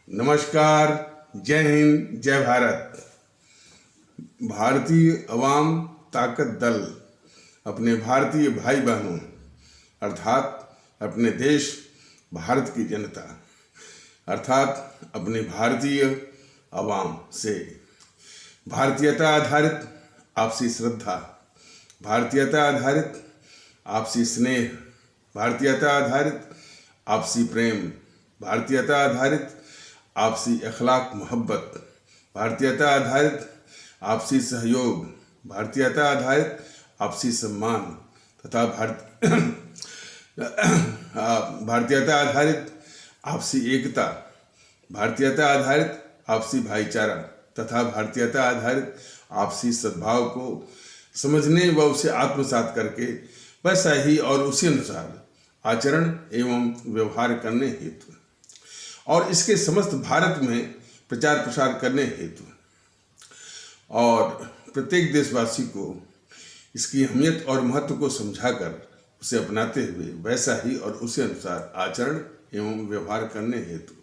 नमस्कार, जय हिंद, जय भारत। भारतीय अवाम ताकत दल अपने भारतीय भाई बहनों अर्थात अपने देश भारत की जनता अर्थात अपने भारतीय अवाम से भारतीयता आधारित आपसी श्रद्धा, भारतीयता आधारित आपसी स्नेह, भारतीयता आधारित आपसी प्रेम, भारतीयता आधारित आपसी अखलाक मोहब्बत, भारतीयता आधारित आपसी सहयोग, भारतीयता आधारित आपसी सम्मान तथा भारतीयता आधारित आपसी एकता, भारतीयता आधारित आपसी भाईचारा तथा भारतीयता आधारित आपसी सद्भाव को समझने व उसे आत्मसात करके वैसा ही और उसी अनुसार आचरण एवं व्यवहार करने हेतु और इसके समस्त भारत में प्रचार प्रसार करने हेतु और प्रत्येक देशवासी को इसकी अहमियत और महत्व को समझाकर उसे अपनाते हुए वैसा ही और उसी अनुसार आचरण एवं व्यवहार करने हेतु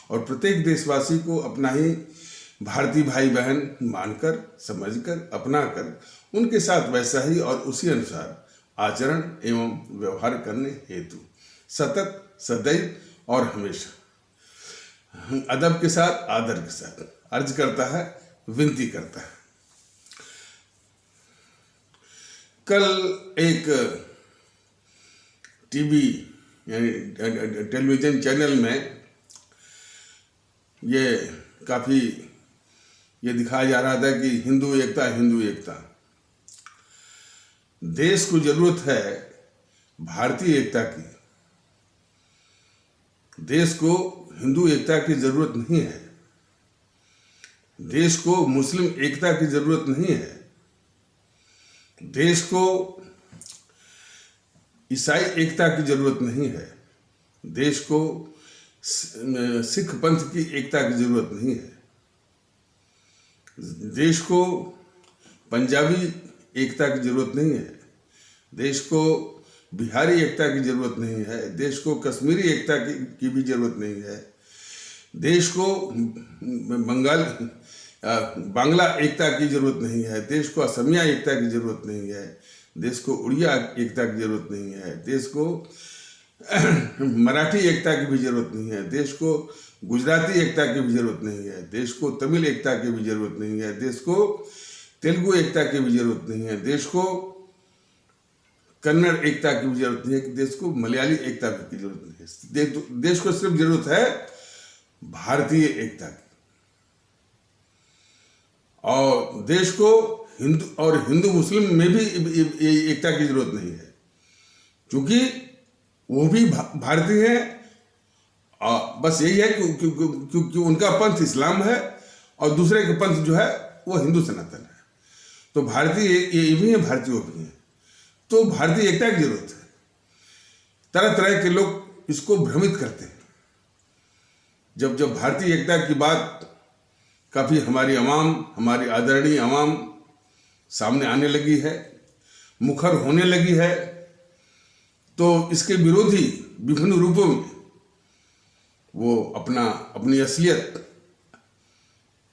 और प्रत्येक देशवासी को अपना ही भारतीय भाई बहन मानकर, समझकर, अपनाकर उनके साथ वैसा ही और उसी अनुसार आचरण एवं व्यवहार करने हेतु सतत, सदैव और हमेशा अदब के साथ, आदर के साथ अर्ज करता है, विनती करता है। कल एक टीवी यानी टेलीविजन चैनल में ये दिखाया जा रहा था कि हिंदू एकता, हिंदू एकता। देश को जरूरत है भारतीय एकता की। देश को हिंदू एकता की जरूरत नहीं है। देश को मुस्लिम एकता की जरूरत नहीं है। देश को ईसाई एकता की जरूरत नहीं है। देश को सिख पंथ की एकता की जरूरत नहीं है। देश को पंजाबी एकता की जरूरत नहीं है। देश को बिहारी एकता की जरूरत नहीं है। देश को कश्मीरी एकता की भी जरूरत नहीं है। देश को बांग्ला एकता की जरूरत नहीं है। देश को असमिया एकता की जरूरत नहीं है। देश को उड़िया एकता की जरूरत नहीं है। देश को मराठी एकता की भी जरूरत नहीं है। देश को गुजराती एकता की भी जरूरत नहीं है। देश को तमिल एकता की भी जरूरत नहीं है। देश को तेलुगु एकता की भी जरूरत नहीं है। देश को कन्नड़ एकता की भी जरूरत नहीं है। देश को मलयाली एकता की जरूरत नहीं है। देश को सिर्फ जरूरत है भारतीय एकता की। और देश को हिंदू मुस्लिम में भी एकता की जरूरत नहीं है, क्योंकि वो भी भारतीय है। बस यही है क्योंकि उनका पंथ इस्लाम है और दूसरे का पंथ जो है वो हिंदू सनातन है। तो भारतीय ये भी है, भारतीय वो भी है। तो भारतीय एकता की जरूरत है। तरह तरह के लोग इसको भ्रमित करते हैं। जब भारतीय एकता की बात काफी हमारी आदरणीय अवाम सामने आने लगी है, मुखर होने लगी है, तो इसके विरोधी विभिन्न रूपों में वो अपनी असलियत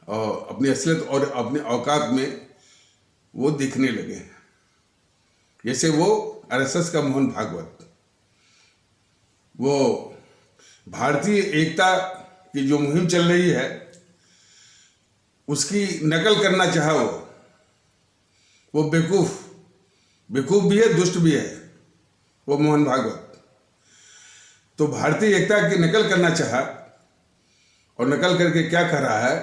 और अपने औकात में वो दिखने लगे हैं। जैसे वो आरएसएस का मोहन भागवत, वो भारतीय एकता की जो मुहिम चल रही है उसकी नकल करना चाहा वो बेवकूफ भी है, दुष्ट भी है वो मोहन भागवत। तो भारतीय एकता की नकल करना चाहा और नकल करके क्या कह रहा है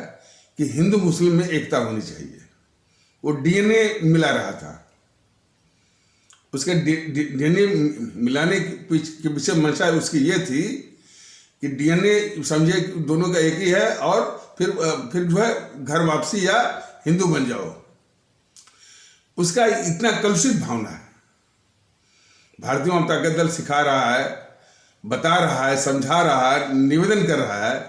कि हिंदू मुस्लिम में एकता होनी चाहिए। वो डीएनए मिला रहा था। उसके डीएनए मिलाने के पीछे मंशा उसकी ये थी कि डीएनए समझे दोनों का एक ही है और फिर जो है घर वापसी या हिंदू बन जाओ। उसका इतना कलुषित भावना है। भारतीय जनता ताकत दल सिखा रहा है, बता रहा है, समझा रहा है, निवेदन कर रहा है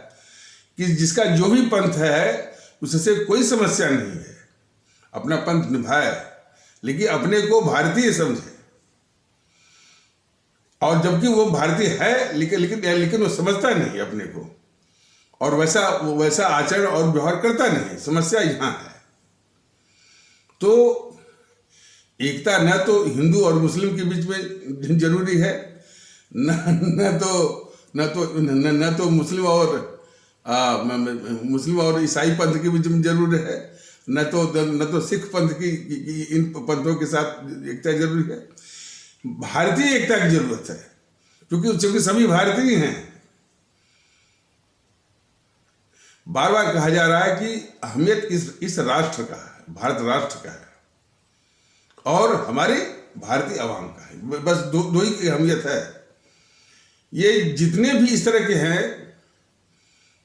कि जिसका जो भी पंथ है उससे कोई समस्या नहीं है, अपना पंथ निभाए, लेकिन अपने को भारतीय समझे। और जबकि वो भारतीय है लेकिन वो समझता नहीं अपने को। और वैसा आचरण और व्यवहार करता नहीं। समस्या यहाँ है। तो एकता न तो हिंदू और मुस्लिम के बीच में जरूरी है, न तो मुस्लिम और ईसाई पंथ के बीच में जरूरी है, न तो सिख पंथ की इन पंथों के साथ एकता जरूरी है। भारतीय एकता की जरूरत है, क्योंकि सभी भारतीय हैं। बार बार कहा जा रहा है कि अहमियत इस राष्ट्र का है, भारत राष्ट्र का है, और हमारे भारतीय आवाम का है। बस दो ही अहमियत है। ये जितने भी इस तरह के हैं,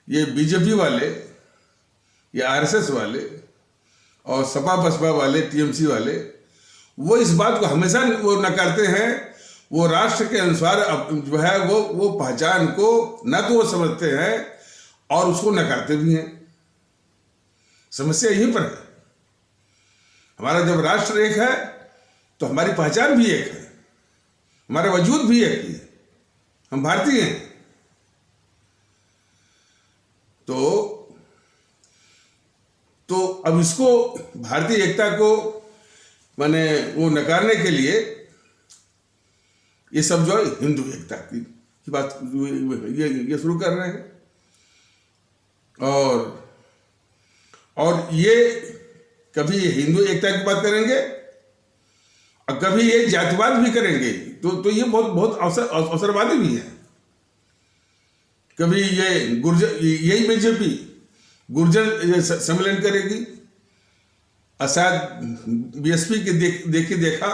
ये बीजेपी वाले, ये आरएसएस वाले और सपा बसपा वाले, टीएमसी वाले, वो इस बात को हमेशा वो नकारते हैं। वो राष्ट्र के अनुसार जो है वो पहचान को न तो वो समझते हैं और उसको नकारते भी हैं। समस्या यहीं पर है। हमारा जब राष्ट्र एक है तो हमारी पहचान भी एक है, हमारा वजूद भी एक ही है, हम भारतीय हैं। तो अब इसको, भारतीय एकता को माने वो नकारने के लिए ये सब जो है हिंदू एकता की बात ये शुरू कर रहे हैं। और ये कभी हिंदू एकता की बात करेंगे और कभी ये जातिवाद भी करेंगे। तो ये बहुत अवसरवादी भी है। कभी ये यही बीजेपी गुर्जर सम्मेलन करेगी, शायद बीएसपी के देखा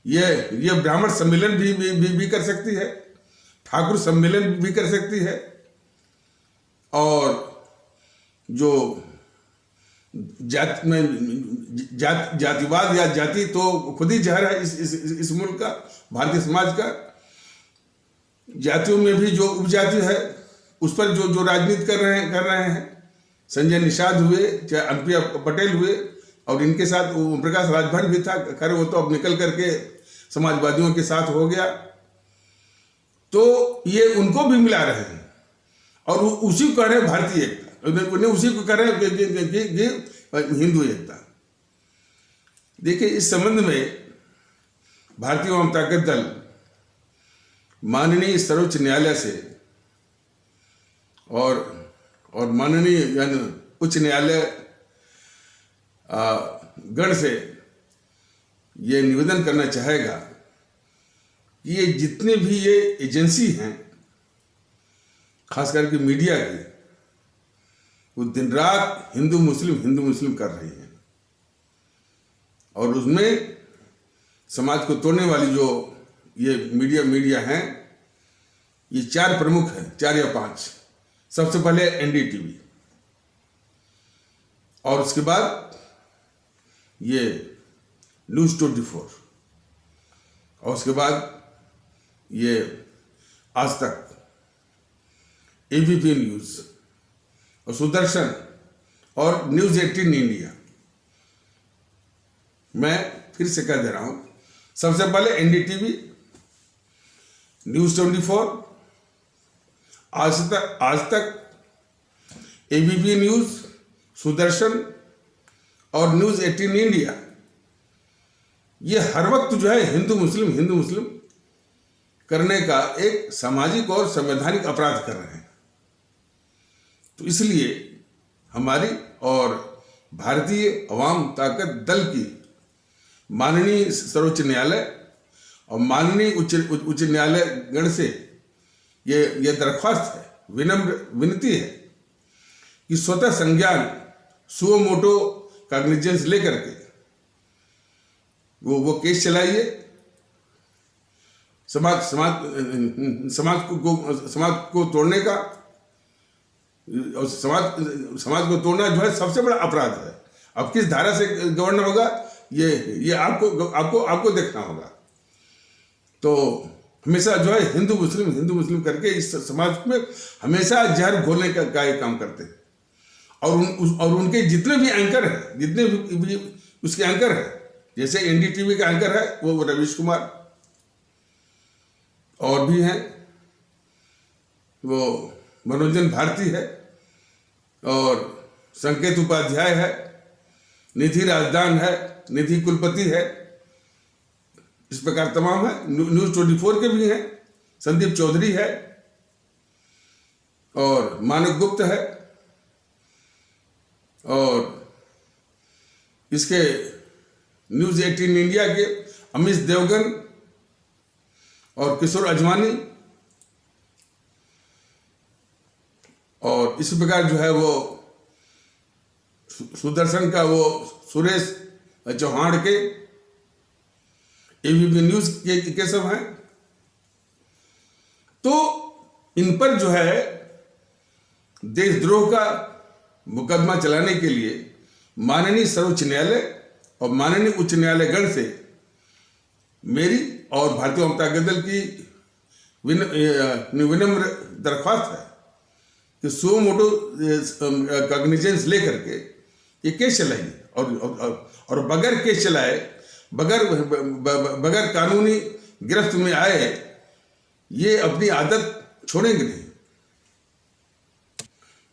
ये ब्राह्मण सम्मेलन भी कर सकती है, ठाकुर सम्मेलन भी कर सकती है। और जो जातिवाद या जाति तो खुद ही जहर है इस मुल्क का, भारतीय समाज का। जातियों में भी जो उपजाति है उस पर जो राजनीति कर रहे हैं, संजय निषाद हुए, चाहे अनुप्रिया पटेल हुए, और इनके साथ ओम प्रकाश राजभर भी था। खैर वो तो अब निकल करके समाजवादियों के साथ हो गया। तो ये उनको भी मिला रहे हैं और उसी को कह रहे हैं भारतीय एकता, उन्हें उसी को कह रहे हैं कि हिंदू एकता। देखिए, इस संबंध में भारतीय आवाम ताकत दल माननीय सर्वोच्च न्यायालय से और माननीय यानी उच्च न्यायालय गण से ये निवेदन करना चाहेगा कि ये जितने भी ये एजेंसी हैं, खास करके मीडिया की, वो दिन रात हिंदू मुस्लिम कर रही हैं। और उसमें समाज को तोड़ने वाली जो ये मीडिया हैं, ये 4 प्रमुख हैं, 4 या 5। सबसे पहले एनडीटीवी, और उसके बाद ये न्यूज़ 24, और उसके बाद ये आज तक, एबीपी न्यूज़ और सुदर्शन और न्यूज़ 18 इंडिया। मैं फिर से कह दे रहा हूं, सबसे पहले एनडीटीवी, न्यूज़ 24, आज तक, एबीपी न्यूज़, सुदर्शन और न्यूज़ 18 इंडिया। ये हर वक्त जो है हिंदू मुस्लिम करने का एक सामाजिक और संवैधानिक अपराध कर रहे हैं। तो इसलिए हमारी और भारतीय अवाम ताकत दल की माननीय सर्वोच्च न्यायालय और माननीय उच्च न्यायालय गण से ये दरख्वास्त है, विनम्र विनती है कि स्वतः संज्ञान, सुओ मोटो कॉग्निजेंस लेकर के वो केस चलाइए। समाज को तोड़ने का, और समाज को तोड़ना जो है सबसे बड़ा अपराध है। अब किस धारा से गवर्न होगा ये आपको देखना होगा। तो हमेशा जो है हिंदू मुस्लिम करके इस समाज में हमेशा जहर घोलने का ये काम करते हैं। और उनके जितने भी एंकर हैं, जितने भी उसके एंकर हैं, जैसे एनडीटीवी का एंकर है वो रवीश कुमार, और भी हैं, वो मनोरंजन भारती है, और संकेत उपाध्याय है, निधि राजदान है, निधि कुलपति है, इस प्रकार तमाम है। न्यूज़ 24 के भी हैं, संदीप चौधरी है और मानव गुप्त है, और इसके न्यूज़ 18 इंडिया के अमिश देवगन और किशोर अजवानी, और इसी प्रकार जो है वो सुदर्शन का वो सुरेश चौहान के एबीपी न्यूज़ के सब हैं। तो इन पर जो है देशद्रोह का मुकदमा चलाने के लिए माननीय सर्वोच्च न्यायालय और माननीय उच्च न्यायालयगण से मेरी और भारतीय जनता दल की विनम्र दरख्वास्त है कि सो मोटो कॉग्निजेंस लेकर के ये केस चलाइए, और बगैर केस चलाए, बगैर कानूनी गिरफ्त में आए, ये अपनी आदत छोड़ेंगे नहीं।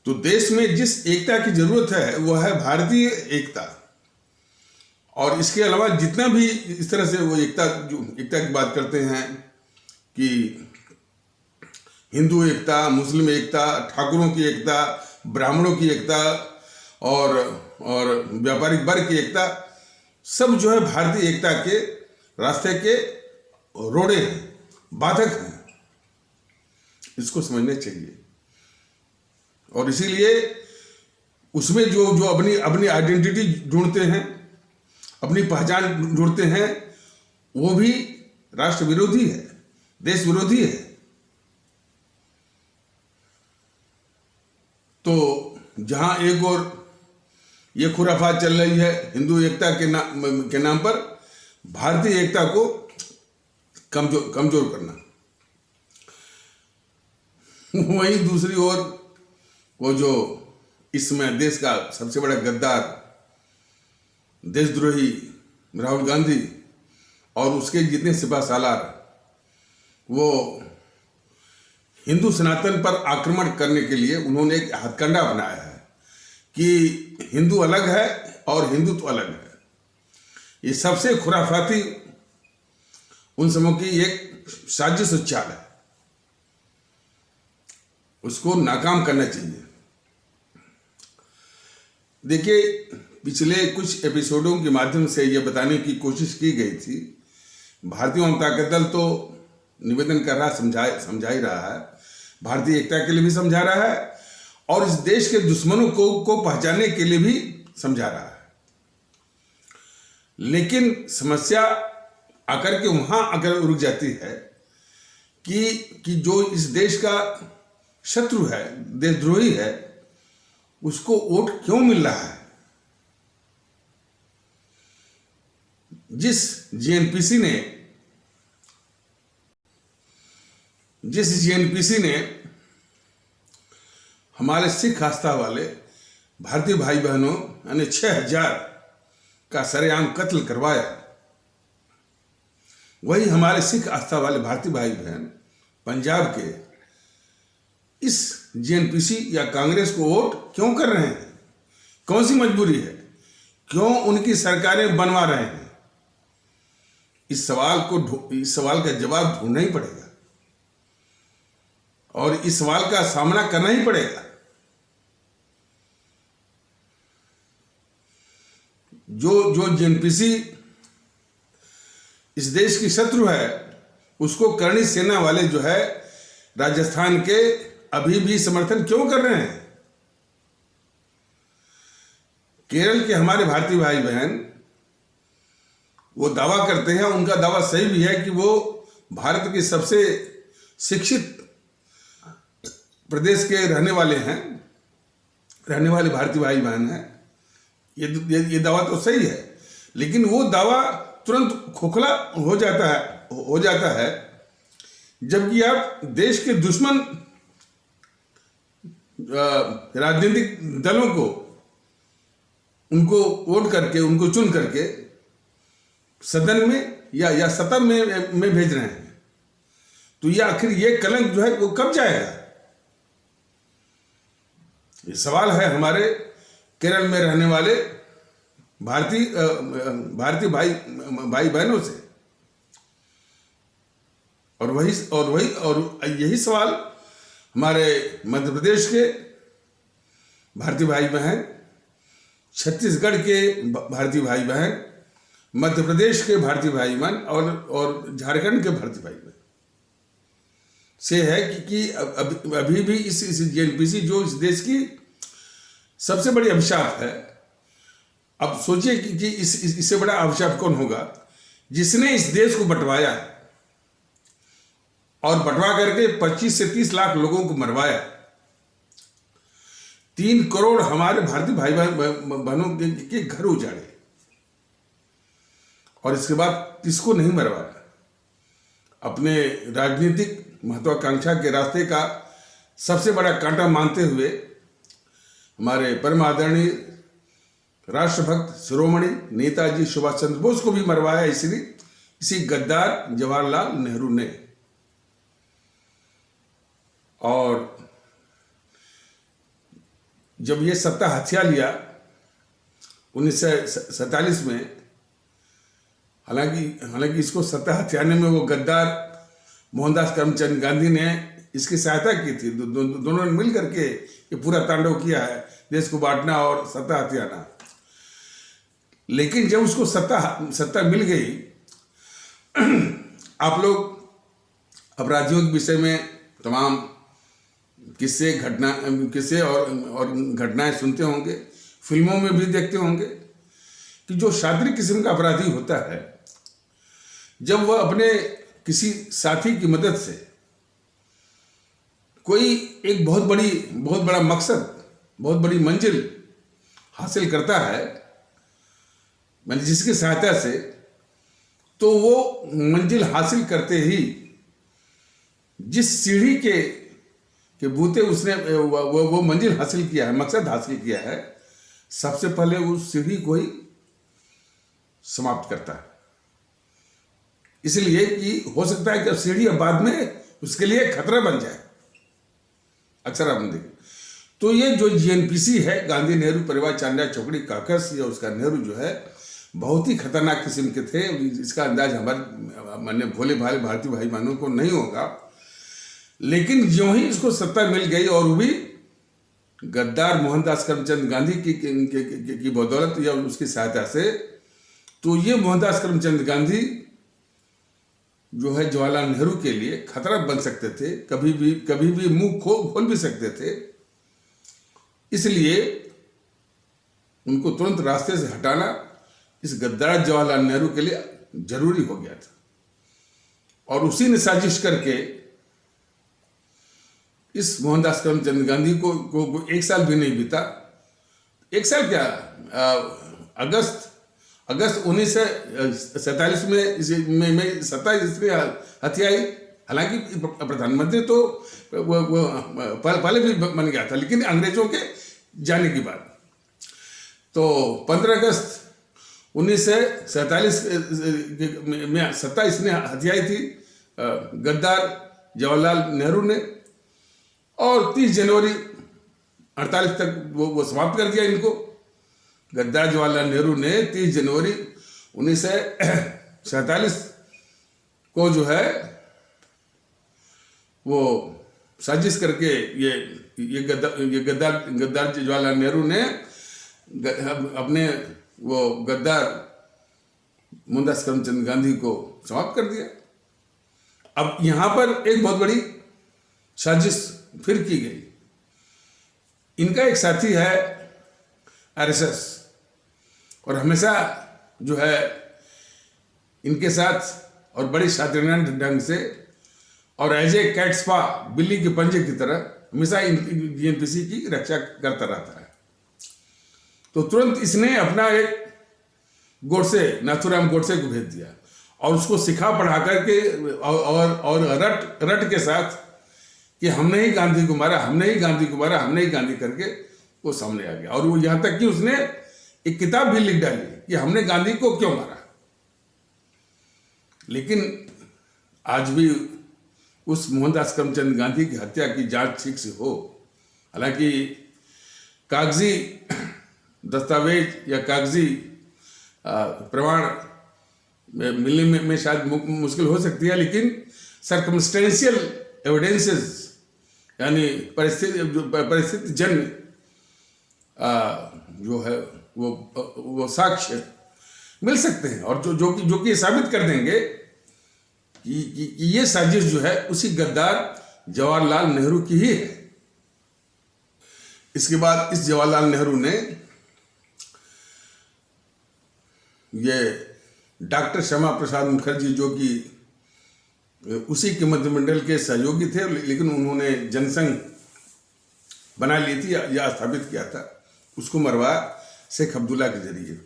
तो देश में जिस एकता की जरूरत है वो है भारतीय एकता, और इसके अलावा जितना भी इस तरह से वो एकता की बात करते हैं कि हिंदू एकता, मुस्लिम एकता, ठाकुरों की एकता, ब्राह्मणों की एकता और व्यापारिक वर्ग की एकता, सब जो है भारतीय एकता के रास्ते के रोड़े हैं, बाधक हैं। इसको समझना चाहिए, और इसीलिए उसमें जो अपनी आइडेंटिटी ढूंढते हैं, अपनी पहचान ढूंढते हैं, वो भी राष्ट्र विरोधी है, देश विरोधी है। तो जहां एक और ये खुराफात चल रही है हिंदू एकता के नाम पर भारतीय एकता को कमजोर करना, वहीं दूसरी ओर वो जो इसमें देश का सबसे बड़ा गद्दार, देशद्रोही राहुल गांधी और उसके जितने सिपा सालार, वो हिंदू सनातन पर आक्रमण करने के लिए उन्होंने एक हथकंडा अपनाया है कि हिंदू अलग है और हिंदुत्व अलग है। ये सबसे खुराफाती उन समूह की एक साजिश उच्चाल है, उसको नाकाम करना चाहिए। देखिए, पिछले कुछ एपिसोडों के माध्यम से यह बताने की कोशिश की गई थी, भारतीय जनता दल तो निवेदन कर रहा, समझा ही रहा है, भारतीय एकता के लिए भी समझा रहा है और इस देश के दुश्मनों को पहचानने के लिए भी समझा रहा है। लेकिन समस्या आकर के वहां अगर रुक जाती है कि जो इस देश का शत्रु है, देशद्रोही है, उसको वोट क्यों मिल रहा है। जिस जीएनपीसी ने हमारे सिख आस्था वाले भारतीय भाई बहनों यानी 6000 का सरेआम कत्ल करवाया, वही हमारे सिख आस्था वाले भारतीय भाई बहन पंजाब के इस जीएनपीसी या कांग्रेस को वोट क्यों कर रहे हैं? कौन सी मजबूरी है? क्यों उनकी सरकारें बनवा रहे हैं? इस सवाल का जवाब ढूंढना ही पड़ेगा और इस सवाल का सामना करना ही पड़ेगा। जो जीएनपीसी इस देश की शत्रु है, उसको करणी सेना वाले जो है राजस्थान के अभी भी समर्थन क्यों कर रहे हैं? केरल के हमारे भारतीय भाई बहन वो दावा करते हैं, उनका दावा सही भी है कि वो भारत के सबसे शिक्षित प्रदेश के रहने वाले भारतीय भाई बहन हैं। ये दावा तो सही है, लेकिन वो दावा तुरंत खोखला हो जाता है जबकि आप देश के दुश्मन राजनीतिक दलों को उनको वोट करके, उनको चुन करके सदन में या सत्ता में भेज रहे हैं। तो ये आखिर ये कलंक जो है वो कब जाएगा? ये सवाल है हमारे केरल में रहने वाले भारतीय भारतीय भाई बहनों से, और यही सवाल हमारे मध्य प्रदेश के भारतीय भाई बहन, छत्तीसगढ़ के भारतीय भाई बहन, मध्य प्रदेश के भारतीय भाई बहन और झारखंड के भारतीय भाई बहन से है कि अभी भी इस जेएनपीसी जो इस देश की सबसे बड़ी अभिशाप है। अब सोचिए कि इससे बड़ा अभिशाप कौन होगा जिसने इस देश को बंटवाया और बंटवा करके 25 से 30 लाख लोगों को मरवाया। 3 करोड़ हमारे भारतीय भाई बहनों के घर उजाड़े और इसके बाद किसको नहीं मरवाया। अपने राजनीतिक महत्वाकांक्षा के रास्ते का सबसे बड़ा कांटा मानते हुए हमारे परम आदरणीय राष्ट्रभक्त शिरोमणि नेताजी सुभाष चंद्र बोस को भी मरवाया इसलिए इसी गद्दार जवाहरलाल नेहरू ने। और जब ये सत्ता हथिया लिया 1947 में, हालांकि इसको सत्ता हथियाने में वो गद्दार मोहनदास करमचंद गांधी ने इसकी सहायता की थी। दोनों ने मिल करके ये पूरा तांडव किया है, देश को बांटना और सत्ता हथियाना। लेकिन जब उसको सत्ता मिल गई, आप लोग अपराधियों के विषय में तमाम किस्से और घटनाएं सुनते होंगे, फिल्मों में भी देखते होंगे कि जो शारीरिक किस्म का अपराधी होता है, जब वह अपने किसी साथी की मदद से कोई एक बहुत बड़ा मकसद, बहुत बड़ी मंजिल हासिल करता है, मैंने जिसकी सहायता से, तो वो मंजिल हासिल करते ही जिस सीढ़ी के बूते उसने वो मंजिल हासिल किया है, मकसद हासिल किया है, सबसे पहले उस सीढ़ी को ही समाप्त करता है। इसलिए कि हो सकता है कि सीढ़ी बाद में उसके लिए खतरा बन जाए, अक्सर आप देखें। तो ये जो जेएनपीसी है, गांधी नेहरू परिवार चांदा चौकड़ी काकस, या उसका नेहरू जो है बहुत ही खतरनाक किस्म के थे। इसका अंदाज हमारे भोले भाले भारतीय भाई बहनों को नहीं होगा। लेकिन ज्यों ही इसको सत्ता मिल गई, और वो भी गद्दार मोहनदास करमचंद गांधी की बदौलत या उसकी सहायता से, तो ये मोहनदास करमचंद गांधी जो है जवाहरलाल नेहरू के लिए खतरा बन सकते थे, कभी भी मुंह खोल भी सकते थे। इसलिए उनको तुरंत रास्ते से हटाना इस गद्दार जवाहरलाल नेहरू के लिए जरूरी हो गया था। और उसी ने साजिश करके इस मोहनदास करमचंद गांधी को 1 साल भी नहीं बीता, 1 साल क्या, अगस्त 1947 में सत्ता इसने हथियाई। हालांकि प्रधानमंत्री तो वो पहले भी बन गया था, लेकिन अंग्रेजों के जाने के बाद। तो 15 अगस्त 1947 में सत्ता इसने हथियाई थी गद्दार जवाहरलाल नेहरू ने, और 30 जनवरी 48 तक वो समाप्त कर दिया इनको। गद्दार जवाहरलाल नेहरू ने 30 जनवरी 1947 को जो है वो साजिश करके ये गद्दार जवाहरलाल नेहरू ने अपने वो गद्दार मोहनदास करमचंद गांधी को समाप्त कर दिया। अब यहां पर एक बहुत बड़ी साजिश फिर की गई। इनका एक साथी है आरएसएस, और हमेशा जो है इनके साथ और बड़ी शातिराना ढंग से और एज ए कैट स्पा, बिल्ली के पंजे की तरह हमेशा जेएनपीसी की रक्षा करता रहता है। तो तुरंत इसने अपना एक गोडसे, नाथूराम गोडसे को भेज दिया और उसको सिखा पढ़ा करके और रट के साथ कि हमने ही गांधी को मारा, हमने ही गांधी करके वो सामने आ गया। और वो यहां तक कि उसने एक किताब भी लिख डाली कि हमने गांधी को क्यों मारा। लेकिन आज भी उस मोहनदास करमचंद गांधी की हत्या की जांच ठीक से हो। हालांकि कागजी दस्तावेज या कागजी प्रमाण मिलने में शायद मुश्किल हो सकती है, लेकिन सर्कमस्टेंशियल एविडेंसेस यानी परिस्थिति जन्य जो है वो साक्ष्य मिल सकते हैं, और जो कि साबित कर देंगे कि ये साजिश जो है उसी गद्दार जवाहरलाल नेहरू की ही है। इसके बाद इस जवाहरलाल नेहरू ने ये डॉक्टर श्यामा प्रसाद मुखर्जी, जो कि उसी के मंत्रिमंडल के सहयोगी थे, लेकिन उन्होंने जनसंघ बना ली थी या स्थापित किया था, उसको मरवाया शेख अब्दुल्ला के जरिए।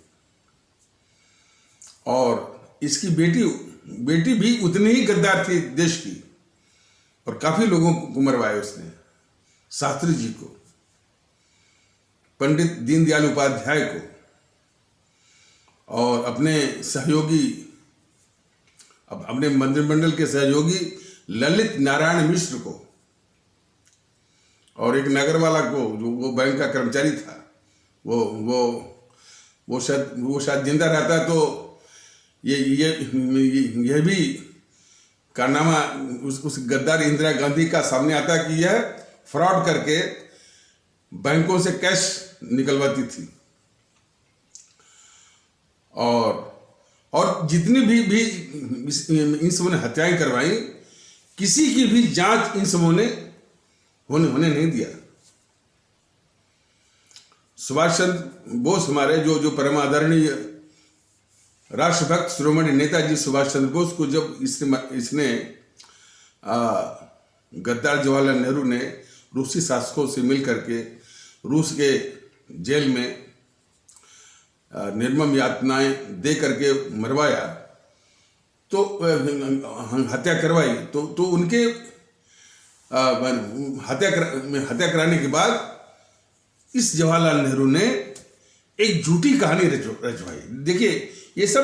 और इसकी बेटी भी उतनी ही गद्दार थी देश की, और काफी लोगों को मरवाया उसने, शास्त्री जी को, पंडित दीनदयाल उपाध्याय को, और अपने सहयोगी, अपने मंत्रिमंडल के सहयोगी ललित नारायण मिश्र को, और एक नगरवाला को जो वो बैंक का कर्मचारी था, वो शायद जिंदा रहता तो ये भी कारनामा उस गद्दार इंदिरा गांधी का सामने आता कि यह फ्रॉड करके बैंकों से कैश निकलवाती थी। और जितनी भी इन सबों ने हत्याएं करवाई, किसी की भी जांच इन सबों ने होने नहीं दिया। सुभाष चंद्र बोस हमारे जो परम आदरणीय राष्ट्रभक्त शिरोमणि नेताजी सुभाष चंद्र बोस को जब इसने गद्दार जवाहरलाल नेहरू ने रूसी शासकों से मिल करके रूस के जेल में निर्मम यातनाएं दे करके मरवाया, तो हत्या करवाई, तो उनके हत्या कराने के बाद इस जवाहरलाल नेहरू ने एक झूठी कहानी रचवाई। देखिए, ये सब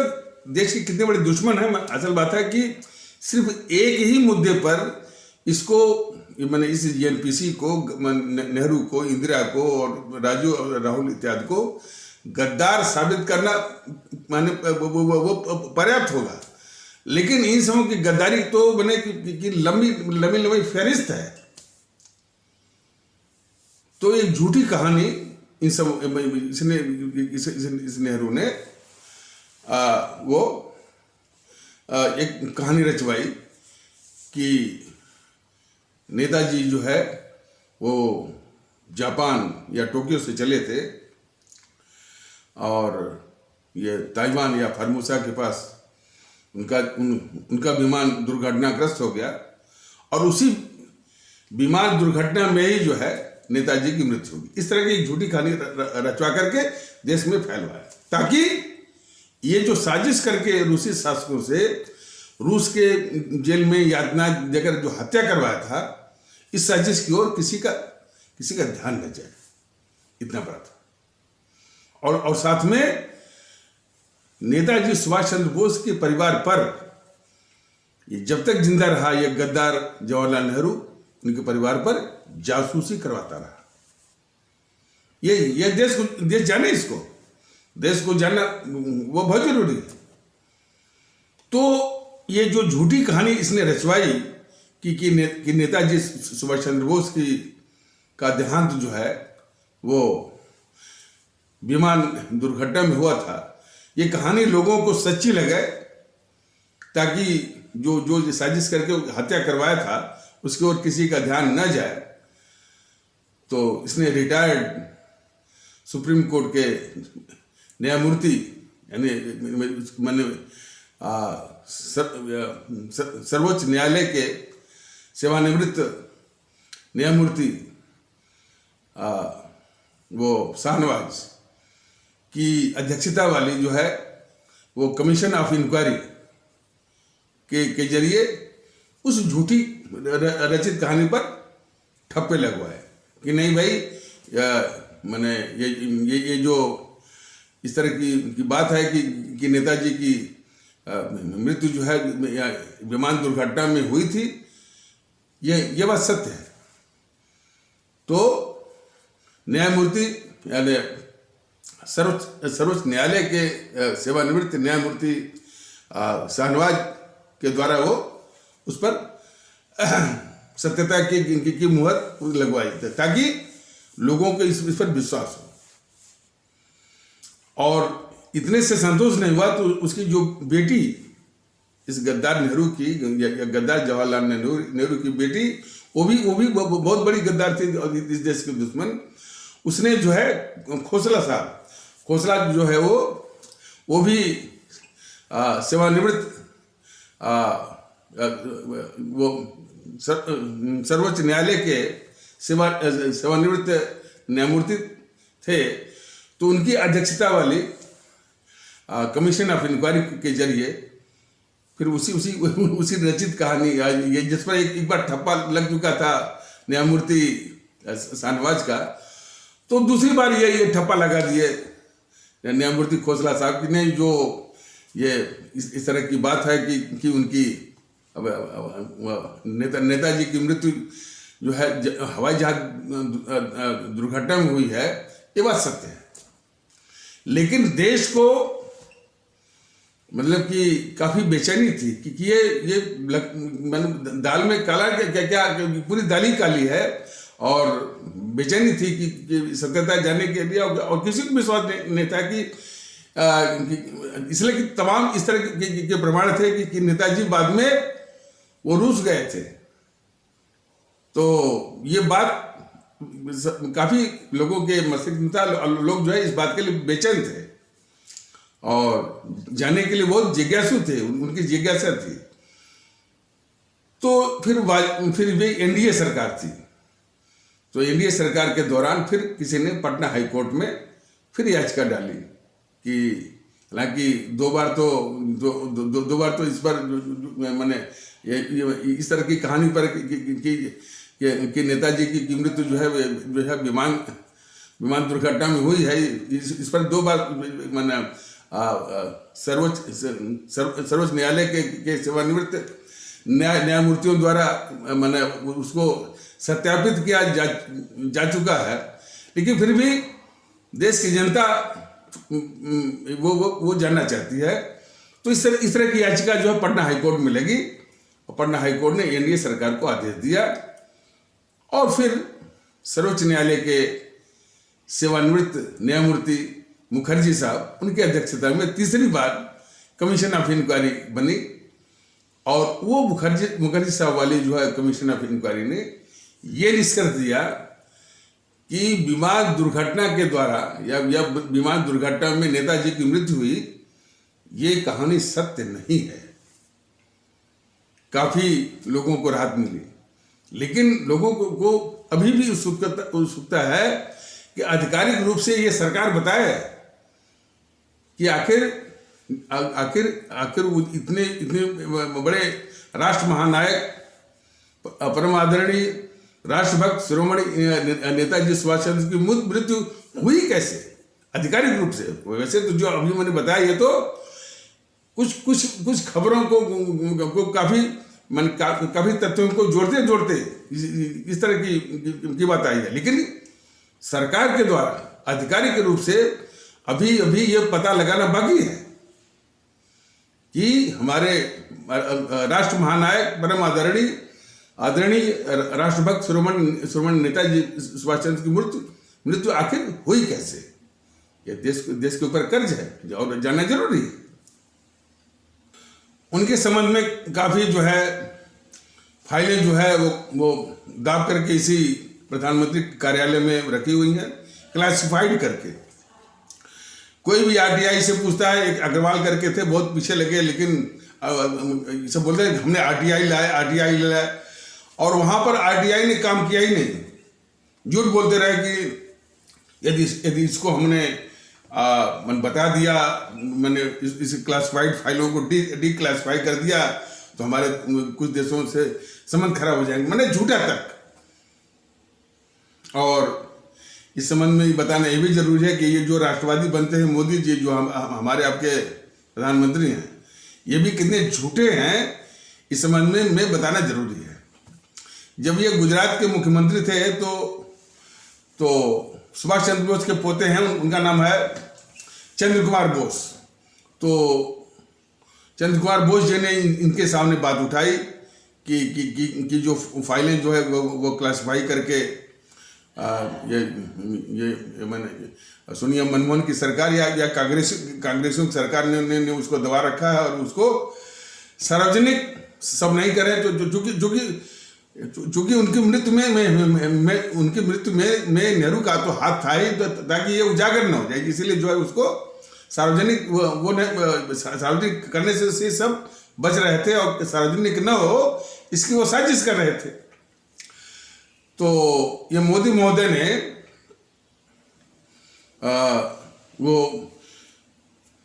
देश के कितने बड़े दुश्मन हैं। असल बात है कि सिर्फ एक ही मुद्दे पर इसको, मैंने इस एनपीसी को, नेहरू को, इंदिरा को और राहुल इत्यादि को गद्दार साबित करना माने वो पर्याप्त होगा, लेकिन इन सबों की गद्दारी तो बने कि लंबी फहरिस्त है। तो एक झूठी कहानी इन सब इस नेहरू ने एक कहानी रचवाई कि नेताजी जो है वो जापान या टोक्यो से चले थे, और ये ताइवान या फॉर्मोसा के पास उनका विमान दुर्घटनाग्रस्त हो गया, और उसी विमान दुर्घटना में ही जो है नेताजी की मृत्यु होगी। इस तरह की एक झूठी कहानी रचवा करके देश में फैलवाया, ताकि ये जो साजिश करके रूसी शासकों से रूस के जेल में यातना देकर जो हत्या करवाया था, इस साजिश की ओर किसी का ध्यान न जाए, इतना बड़ा था। और साथ में नेताजी सुभाष चंद्र बोस के परिवार पर, ये जब तक जिंदा रहा, ये गद्दार जवाहरलाल नेहरू उनके परिवार पर जासूसी करवाता रहा। ये देश जाने, इसको देश को जानना वो बहुत जरूरी है। तो ये जो झूठी कहानी इसने रचवाई कि नेताजी सुभाष चंद्र बोस का देहांत जो है वो विमान दुर्घटना में हुआ था, ये कहानी लोगों को सच्ची लगे, ताकि जो साजिश करके हत्या करवाया था उसकी ओर किसी का ध्यान न जाए। तो इसने रिटायर्ड सुप्रीम कोर्ट के न्यायमूर्ति यानी सर्वोच्च न्यायालय के सेवानिवृत्त न्यायमूर्ति वो शाहनवाज की अध्यक्षता वाली जो है वो कमीशन ऑफ इंक्वायरी के जरिए उस झूठी रचित कहानी पर ठप्पे लगवाए कि नहीं भाई, मैंने ये जो इस तरह की बात है कि नेताजी की मृत्यु जो है विमान दुर्घटना में हुई थी, ये बात सत्य है। तो न्यायमूर्ति यानी सर्वोच्च न्यायालय के सेवानिवृत्त न्यायमूर्ति शाहनवाज के द्वारा वो उस पर सत्यता की मुहर लगवाई थी, ताकि लोगों को इस पर विश्वास हो। और इतने से संतोष नहीं हुआ तो उसकी जो बेटी, इस गद्दार नेहरू की, गद्दार जवाहरलाल नेहरू की बेटी, वो भी बहुत बड़ी गद्दार थी इस देश के दुश्मन। उसने जो है खोसला जो है वो भी सेवानिवृत्त वो सर्वोच्च न्यायालय के सेवानिवृत्त न्यायमूर्ति थे। तो उनकी अध्यक्षता वाली कमीशन ऑफ इंक्वायरी के जरिए फिर उसी रचित कहानी, ये जिस पर एक बार ठप्पा लग चुका था न्यायमूर्ति शाहनवाज का, तो दूसरी बार ये ठप्पा लगा दिए न्यायमूर्ति खोसला साहब ने, जो ये इस तरह की बात है कि उनकी नेताजी की मृत्यु जो है हवाई जहाज दुर्घटना में हुई है, ये बात सत्य है। लेकिन देश को मतलब कि काफी बेचैनी थी कि ये मतलब दाल में काला क्या पूरी दाल ही काली है, और बेचैनी थी कि सत्यता जानने के लिए, और किसी को विश्वास नहीं था कि इसलिए कि तमाम इस तरह के प्रमाण थे कि नेताजी बाद में वो रूस गए थे। तो ये बात काफी लोगों के मस्तिष्क में था, लोग जो है इस बात के लिए बेचैन थे और जानने के लिए बहुत जिज्ञासु थे, उनकी जिज्ञासा थी। तो फिर भी एनडीए सरकार थी, तो एनडीए सरकार के दौरान फिर किसी ने पटना हाई कोर्ट में फिर याचिका डाली कि हालांकि दो बार तो इस पर मैंने इस तरह की कहानी पर कि नेताजी की मृत्यु जो है विमान दुर्घटना में हुई है, इस पर दो बार मैंने सर्वोच्च न्यायालय के सेवानिवृत्त न्यायमूर्तियों द्वारा मैंने उसको सत्यापित किया जा चुका है। लेकिन फिर भी देश की जनता वो जानना चाहती है। तो इस तरह की याचिका जो है पटना हाईकोर्ट में लगी, और पटना हाईकोर्ट ने एनडीए सरकार को आदेश दिया, और फिर सर्वोच्च न्यायालय के सेवानिवृत्त न्यायमूर्ति मुखर्जी साहब, उनकी अध्यक्षता में तीसरी बार कमीशन ऑफ इंक्वायरी बनी। और वो मुखर्जी साहब वाली जो है कमीशन ऑफ इंक्वायरी ने ये निष्कर्ष दिया कि विमान दुर्घटना के द्वारा या विमान दुर्घटना में नेताजी की मृत्यु हुई, ये कहानी सत्य नहीं है। काफी लोगों को राहत मिली, लेकिन लोगों को अभी भी उत्सुकता है कि आधिकारिक रूप से ये सरकार बताए कि आखिर वो इतने बड़े राष्ट्र महानायक, परम आदरणीय राष्ट्रभक्त शिरोमणि नेताजी सुभाष चंद्र की मृत्यु हुई कैसे आधिकारिक रूप से। वैसे तो जो अभी मैंने बताया, ये तो कुछ खबरों को काफी तथ्यों को जोड़ते इस तरह की बात आई है। लेकिन सरकार के द्वारा आधिकारिक रूप से अभी ये पता लगाना बाकी है कि हमारे राष्ट्र महानायक परम आदरणीय राष्ट्रभक्त शिरोमणि नेताजी सुभाष चंद्र की मृत्यु आखिर हुई कैसे। ये देश के ऊपर कर्ज है और जानना जरूरी है। उनके संबंध में काफी जो है फाइलें जो है वो दाब करके इसी प्रधानमंत्री कार्यालय में रखी हुई हैं, क्लासिफाइड करके। कोई भी आरटीआई से पूछता है, एक अग्रवाल करके थे, बहुत पीछे लगे, लेकिन सब बोलते हैं हमने आरटीआई लाया, और वहां पर आरटीआई ने काम किया ही नहीं। झूठ बोलते रहे कि यदि इसको हमने बता दिया, मैंने इस क्लासिफाइड फाइलों को डी क्लासिफाई कर दिया, तो हमारे कुछ देशों से संबंध खराब हो जाएंगे, मैंने झूठा तक। और इस संबंध में बताना ये भी जरूरी है कि ये जो राष्ट्रवादी बनते हैं मोदी जी, जो हमारे आपके प्रधानमंत्री हैं, ये भी कितने झूठे हैं, इस संबंध में बताना जरूरी है। जब ये गुजरात के मुख्यमंत्री थे तो सुभाष चंद्र बोस के पोते हैं, उनका नाम है चंद्र कुमार बोस। तो चंद्र कुमार बोस जी ने इनके सामने बात उठाई कि जो फाइलें जो है वो क्लासिफाई करके ये मैंने सुनिए, मनमोहन की सरकार या कांग्रेसियों की सरकार ने उसको दबा रखा है और उसको सार्वजनिक सब नहीं करे। तो चूंकि उनकी मृत्यु में उनकी मृत्यु में नेहरू का तो हाथ था ही, ताकि ये उजागर न हो जाए, इसीलिए जो है उसको सार्वजनिक सार्वजनिक करने से सब बच रहे थे और सार्वजनिक न हो इसकी वो साजिश कर रहे थे। तो ये मोदी महोदय ने वो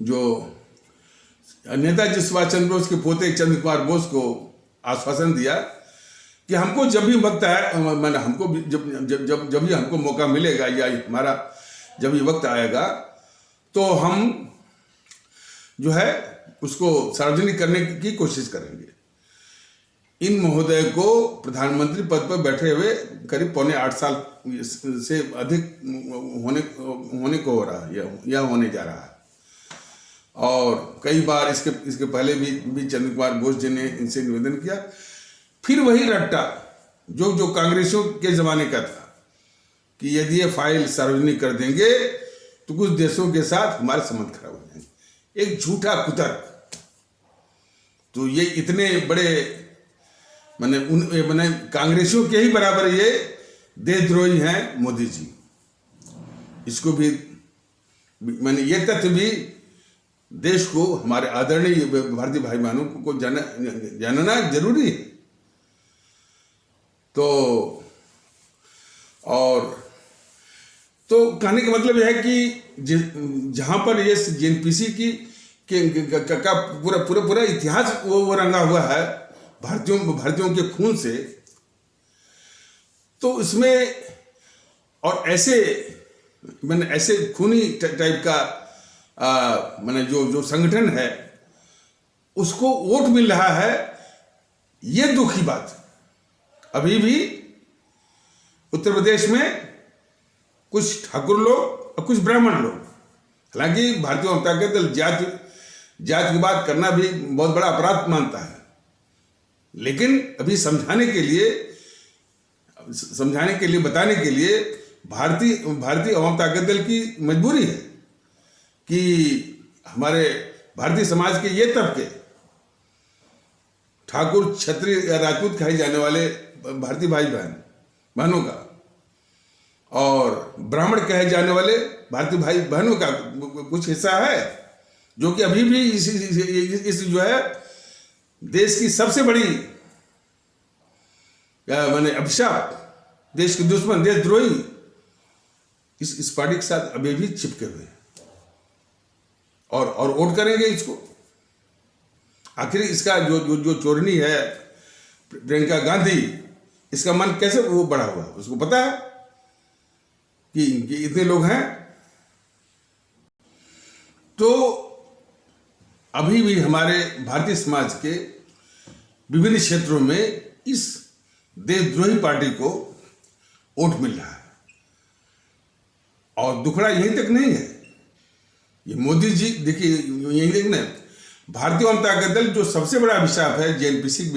जो नेताजी सुभाष चंद्र बोस के पोते चंद्र कुमार बोस को आश्वासन दिया कि हमको जब भी वक्त आए, मैंने हमको जब भी हमको मौका मिलेगा या हमारा जब भी वक्त आएगा तो हम जो है उसको सार्वजनिक करने की कोशिश करेंगे। इन महोदय को प्रधानमंत्री पद पर बैठे हुए करीब 7.25 साल से अधिक होने को हो रहा है या होने जा रहा है। और कई बार इसके पहले भी चंद्र कुमार बोस जी ने इनसे निवेदन किया। फिर वही रट्टा जो कांग्रेसियों के जमाने का था कि यदि ये फाइल सार्वजनिक कर देंगे तो कुछ देशों के साथ हमारे संबंध खराब हो जाएंगे। एक झूठा कुतर्क। तो ये इतने बड़े मैंने कांग्रेसियों के ही बराबर ये देशद्रोही हैं मोदी जी। इसको भी मैंने ये तथ्य भी देश को, हमारे आदरणीय भारतीय भाई बहनों को जानना जरूरी है। तो कहने का मतलब यह है कि जहां पर ये जेएनपीसी का पूरा इतिहास वो रंगा हुआ है भारतीयों के खून से, तो इसमें और ऐसे खूनी टाइप का मैंने जो संगठन है उसको वोट मिल रहा है। ये दुख की बात है। अभी भी उत्तर प्रदेश में कुछ ठाकुर लोग और कुछ ब्राह्मण लोग, हालांकि भारतीय जनता दल जात की बात करना भी बहुत बड़ा अपराध मानता है, लेकिन अभी समझाने के लिए बताने के लिए भारतीय अवाम ताकत दल की मजबूरी है कि हमारे भारतीय समाज के ये तबके, ठाकुर, क्षत्रिय या राजपूत कहे जाने वाले भारतीय भाई बहनों का और ब्राह्मण कहे जाने वाले भारतीय भाई बहनों का कुछ हिस्सा है जो कि अभी भी इस जो है देश की सबसे बड़ी मैंने अभिशाप, देश के दुश्मन, देशद्रोही इस पार्टी के साथ अभी भी चिपके हुए हैं और वोट करेंगे इसको। आखिर इसका जो चोरनी है प्रियंका गांधी, इसका मन कैसे वो बढ़ा हुआ, उसको पता है कि इतने लोग हैं। तो अभी भी हमारे भारतीय समाज के विभिन्न क्षेत्रों में इस देशद्रोही पार्टी को वोट मिल रहा है। और दुखड़ा यहीं तक नहीं है, ये मोदी जी देखिए यही देखना, भारतीय जनता दल जो सबसे बड़ा अभिशाप है जेएनपीसी के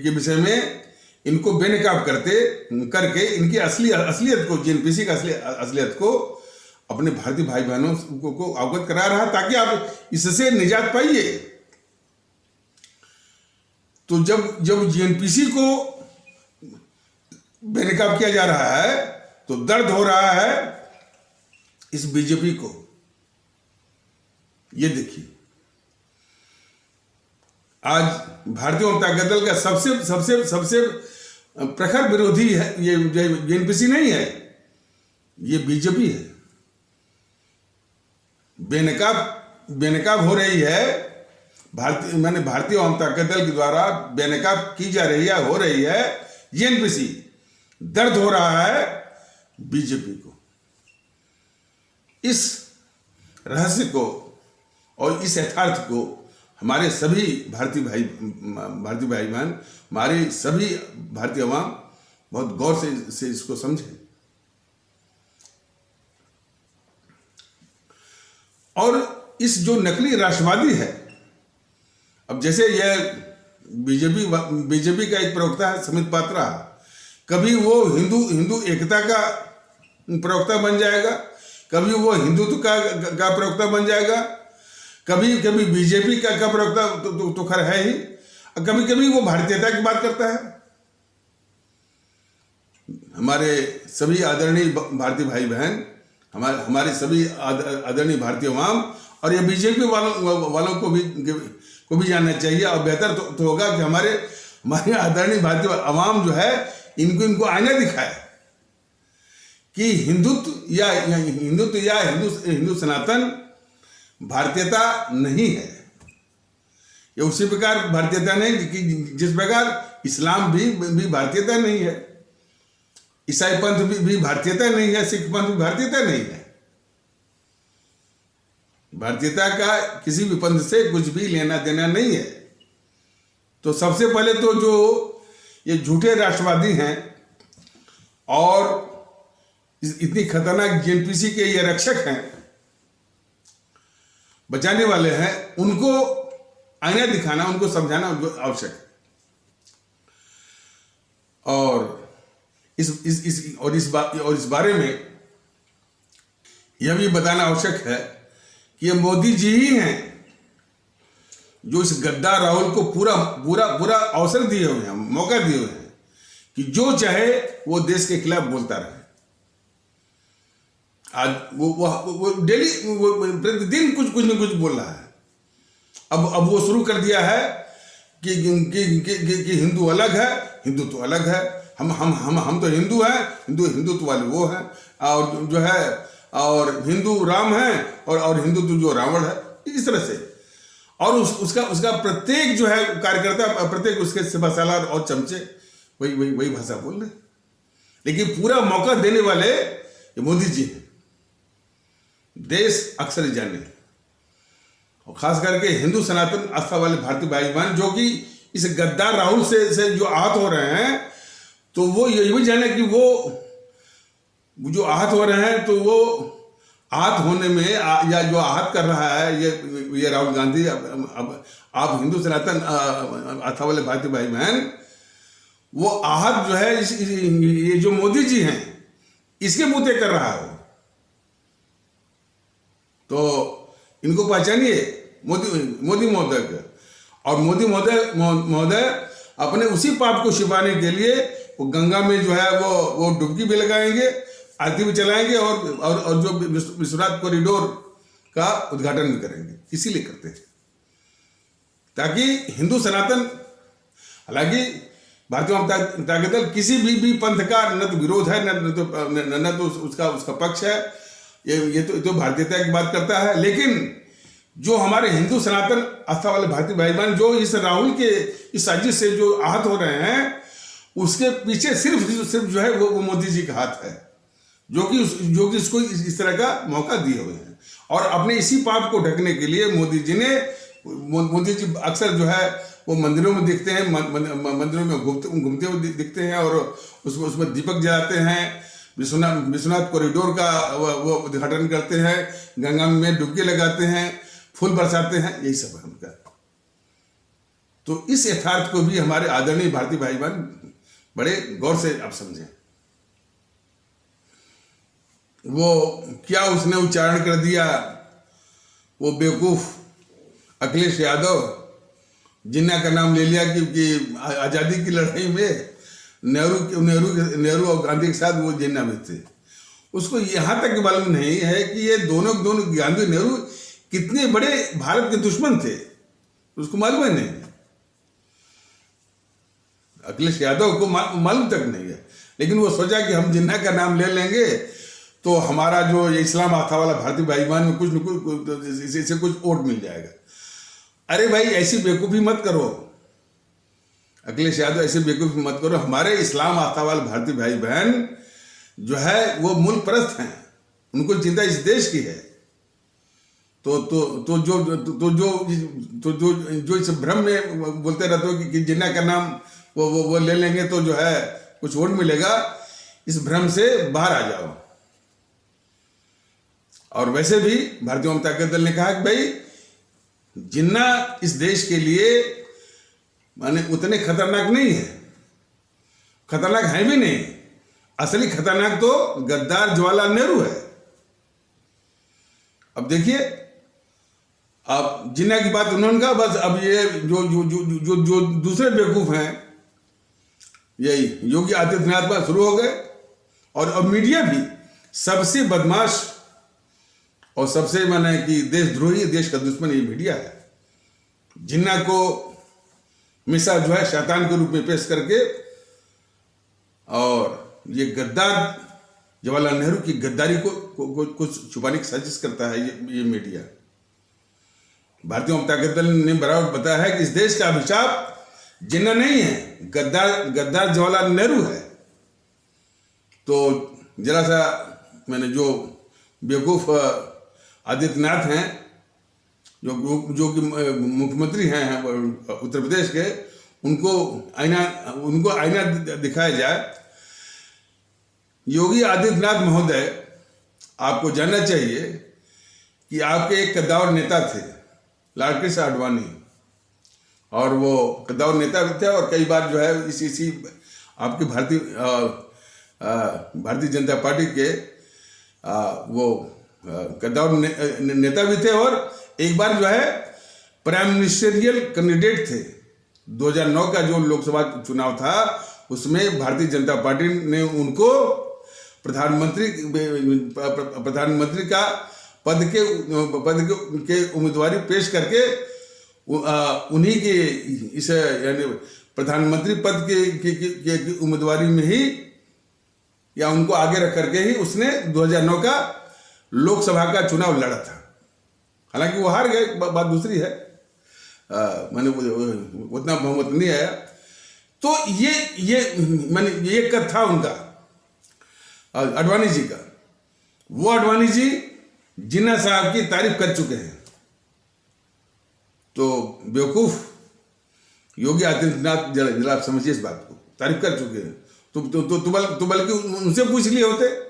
विषय में इनको बेनकाब करके इनकी असलियत को, जेएनपीसी का असलियत को अपने भारतीय भाई बहनों को अवगत करा रहा, ताकि आप इससे निजात पाइए। तो जब जेएनपीसी को बेनकाब किया जा रहा है तो दर्द हो रहा है इस बीजेपी को। ये देखिए, आज भारतीय जनता दल का सबसे प्रखर विरोधी है ये जेएनपीसी नहीं है, ये बीजेपी है। बेनकाब हो रही है भारतीय जनता दल के द्वारा बेनकाब की जा रही है, हो रही है जेएनपीसी। दर्द हो रहा है बीजेपी को। इस रहस्य को और इस यथार्थ को हमारे सभी भारतीय भाई बहन, हमारे सभी भारतीय अवाम बहुत गौर से इसको समझें। और इस जो नकली राष्ट्रवादी है, अब जैसे यह बीजेपी का एक प्रवक्ता है समित पात्रा, कभी वो हिंदू एकता का प्रवक्ता बन जाएगा, कभी वो हिंदुत्व का प्रवक्ता बन जाएगा, कभी बीजेपी का प्रवक्ता तो खैर है ही, कभी कभी वो भारतीयता की बात करता है। हमारे सभी आदरणीय भारतीय भाई बहन, हमारे सभी आदरणीय भारतीय अवाम और ये बीजेपी वालों को भी जानना चाहिए, और बेहतर तो होगा कि हमारे आदरणीय भारतीय अवाम जो है इनको आईना दिखाए कि हिंदुत्व या हिंदू सनातन भारतीयता नहीं है। ये उसी प्रकार भारतीयता नहीं कि जिस प्रकार इस्लाम भी भारतीयता नहीं है, ईसाई पंथ भी भारतीयता नहीं है, सिख पंथ भी भारतीयता नहीं है। भारतीयता का किसी भी पंथ से कुछ भी लेना देना नहीं है। तो सबसे पहले तो जो ये झूठे राष्ट्रवादी हैं और इतनी खतरनाक जेएनपीसी के ये रक्षक हैं, बचाने वाले हैं, उनको आईना दिखाना, उनको समझाना आवश्यक है। और इस बारे में यह भी बताना आवश्यक है कि ये मोदी जी ही हैं जो इस गद्दार राहुल को पूरा अवसर दिए हुए हैं, मौका दिए हुए हैं कि जो चाहे वो देश के खिलाफ बोलता रहे। आज वो डेली प्रतिदिन कुछ न कुछ बोल रहा है। अब वो शुरू कर दिया है कि हिंदू अलग है, हिंदुत्व अलग है, हम तो हिंदू हैं, हिंदुत्व वाले वो हैं, और जो है और हिंदू राम हैं और हिंदुत्व जो रावण है, इस तरह से। और उसका प्रत्येक जो है कार्यकर्ता, प्रत्येक उसके सेवासालार और चमचे वही भाषा बोल रहे। लेकिन पूरा मौका देने वाले ये मोदी जी हैं। देश अक्सर जाने, और खास करके हिंदू सनातन आस्था वाले भारतीय भाई बहन जो कि इस गद्दार राहुल से जो आहत हो रहे हैं, तो वो ये भी जाने कि वो जो आहत हो रहे हैं, तो वो आहत होने में या जो आहत कर रहा है ये राहुल गांधी, अब आप हिंदू सनातन आस्था वाले भारतीय भाई बहन, वो आहत जो है ये जो मोदी जी हैं इसके बूते कर रहा है। तो इनको पहचानिए मोदी महोदय के, और मोदी महोदय अपने उसी पाप को छिपाने के लिए वो गंगा में जो है वो डुबकी भी लगाएंगे, आरती भी चलाएंगे, और जो विश्वनाथ कॉरिडोर का उद्घाटन भी करेंगे। इसीलिए करते हैं ताकि हिंदू सनातन, हालांकि भारतीय जनता दल किसी भी पंथ का न तो विरोध है न तो उसका पक्ष है, ये तो भारतीयता की बात करता है। लेकिन जो हमारे हिंदू सनातन आस्था वाले भारतीय भाई बहन जो इस राहुल के इस साजिश से जो आहत हो रहे हैं, उसके पीछे सिर्फ जो है वो मोदी जी का हाथ है, जो कि इसको इस तरह का मौका दिए हुए हैं। और अपने इसी पाप को ढकने के लिए मोदी जी अक्सर जो है वो मंदिरों में दिखते हैं, मंदिरों में घूमते हुए दिखते हैं, और उसमें दीपक जलाते हैं, विश्वनाथ कॉरिडोर का वो उद्घाटन करते हैं, गंगा में डुबकी लगाते हैं, फूल बरसाते हैं, यही सब है उनका। तो इस यथार्थ को भी हमारे आदरणीय भारतीय भाई बहन बड़े गौर से आप समझें। वो क्या उसने उच्चारण कर दिया, वो बेवकूफ अखिलेश यादव, जिन्ना का नाम ले लिया कि आज़ादी की लड़ाई में नेहरू और गांधी के साथ वो जिन्ना में थे। उसको यहाँ तक मालूम नहीं है कि ये दोनों गांधी नेहरू कितने बड़े भारत के दुश्मन थे, उसको मालूम है नहीं। अखिलेश यादव को मालूम तक नहीं है, लेकिन वो सोचा कि हम जिन्ना का नाम ले लेंगे तो हमारा जो ये इस्लाम आस्था वाला भारतीय भाई बहन में कुछ न कुछ इससे कुछ वोट मिल जाएगा। अरे भाई, ऐसी बेवकूफ़ी मत करो अखिलेश यादव, ऐसी बेवकूफ़ी मत करो। हमारे इस्लाम आस्था वाले भारतीय भाई बहन जो है वो मूल परस्त हैं, उनको चिंता इस देश की है। तो जो इस भ्रम में बोलते रहते हो कि जिन्ना का नाम वो ले लेंगे तो जो है कुछ वोट मिलेगा, इस भ्रम से बाहर आ जाओ। और वैसे भी भारतीय जनता पार्टी दल ने कहा कि भाई जिन्ना इस देश के लिए माने उतने खतरनाक नहीं है, खतरनाक है भी नहीं। असली खतरनाक तो गद्दार जवाहरलाल नेहरू है। अब देखिए, अब जिन्ना की बात उन्होंने कहा, बस अब ये जो जो जो जो जो दूसरे बेवकूफ हैं, यही योगी आदित्यनाथ पर शुरू हो गए। और अब मीडिया भी सबसे बदमाश और सबसे माने कि देशद्रोही, देश का दुश्मन ये मीडिया है। जिन्ना को हमेशा जो है शैतान के रूप में पेश करके और ये गद्दार जवाहरलाल नेहरू की गद्दारी को कुछ छुपाने की साजिश करता है ये मीडिया। भारतीय जनता दल ने बराबर बताया है कि इस देश का अभिशाप जिन्ना नहीं है, गद्दार जवाहरलाल नेहरू है। तो जरा सा मैंने जो बेवकूफ आदित्यनाथ हैं, जो कि मुख्यमंत्री हैं उत्तर प्रदेश के, उनको आईना दिखाया जाए। योगी आदित्यनाथ महोदय, आपको जानना चाहिए कि आपके एक कद्दावर नेता थे लालकृष्ण आडवाणी, और वो कद्दावर नेता भी थे और कई बार जो है इसी आपके भारतीय जनता पार्टी के वो कद्दावर नेता भी थे, और एक बार जो है प्राइम मिनिस्टरियल कैंडिडेट थे। 2009 का जो लोकसभा चुनाव था उसमें भारतीय जनता पार्टी ने उनको प्रधानमंत्री का पद के उम्मीदवारी पेश करके उन्हीं के इस यानी प्रधानमंत्री पद के उम्मीदवारी में ही या उनको आगे रख करके ही उसने 2009 का लोकसभा का चुनाव लड़ा था। हालांकि वो हार गए, बात दूसरी है, मैंने उतना बहुमत नहीं आया। तो ये कद था उनका, आडवाणी जी का। वो आडवाणी जी जिन्ना साहब की तारीफ कर चुके हैं। तो बेवकूफ योगी आदित्यनाथ जरा आप समझिए इस बात को, तारीफ कर चुके हैं। तो बल्कि उनसे पूछ लिए होते,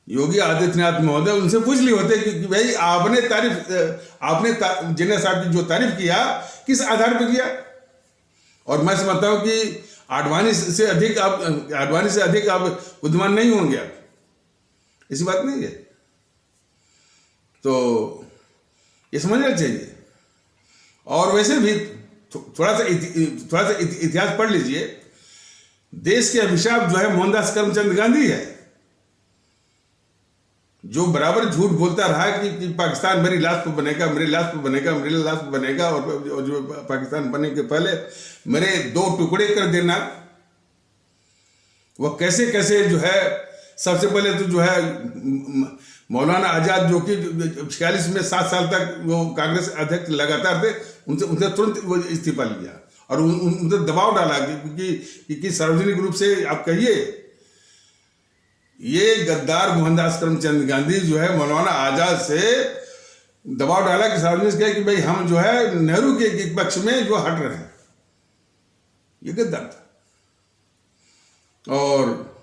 योगी आदित्यनाथ महोदय उनसे पूछ लिए होते कि भाई आपने जिन्ना साहब की जो तारीफ किया किस आधार पर किया। और मैं समझता हूं कि आडवाणी से अधिक आप बुद्धिमान नहीं होंगे आप, ऐसी बात नहीं है। तो ये समझना चाहिए। और वैसे भी थोड़ा सा इतिहास पढ़ लीजिए। देश के अभिशाप जो है मोहनदास करमचंद गांधी है, जो बराबर झूठ बोलता रहा कि पाकिस्तान मेरी लाश पर बनेगा, मेरी लाश पर बनेगा, मेरी लाश पर बनेगा, और जो पाकिस्तान बनने के पहले मेरे 2 टुकड़े कर देना। वह कैसे कैसे जो है, सबसे पहले तो जो है मौलाना आजाद, जो कि 46 में 7 साल तक वो कांग्रेस अध्यक्ष लगातार थे, उनसे तुरंत वो इस्तीफा लिया और उनसे दबाव डाला कि सार्वजनिक रूप से आप कहिए। ये गद्दार मोहनदास करमचंद गांधी जो है मौलाना आजाद से दबाव डाला कि सार्वजनिक कहे कि भाई हम जो है नेहरू के पक्ष में जो हट रहे हैं। ये गद्दार था। और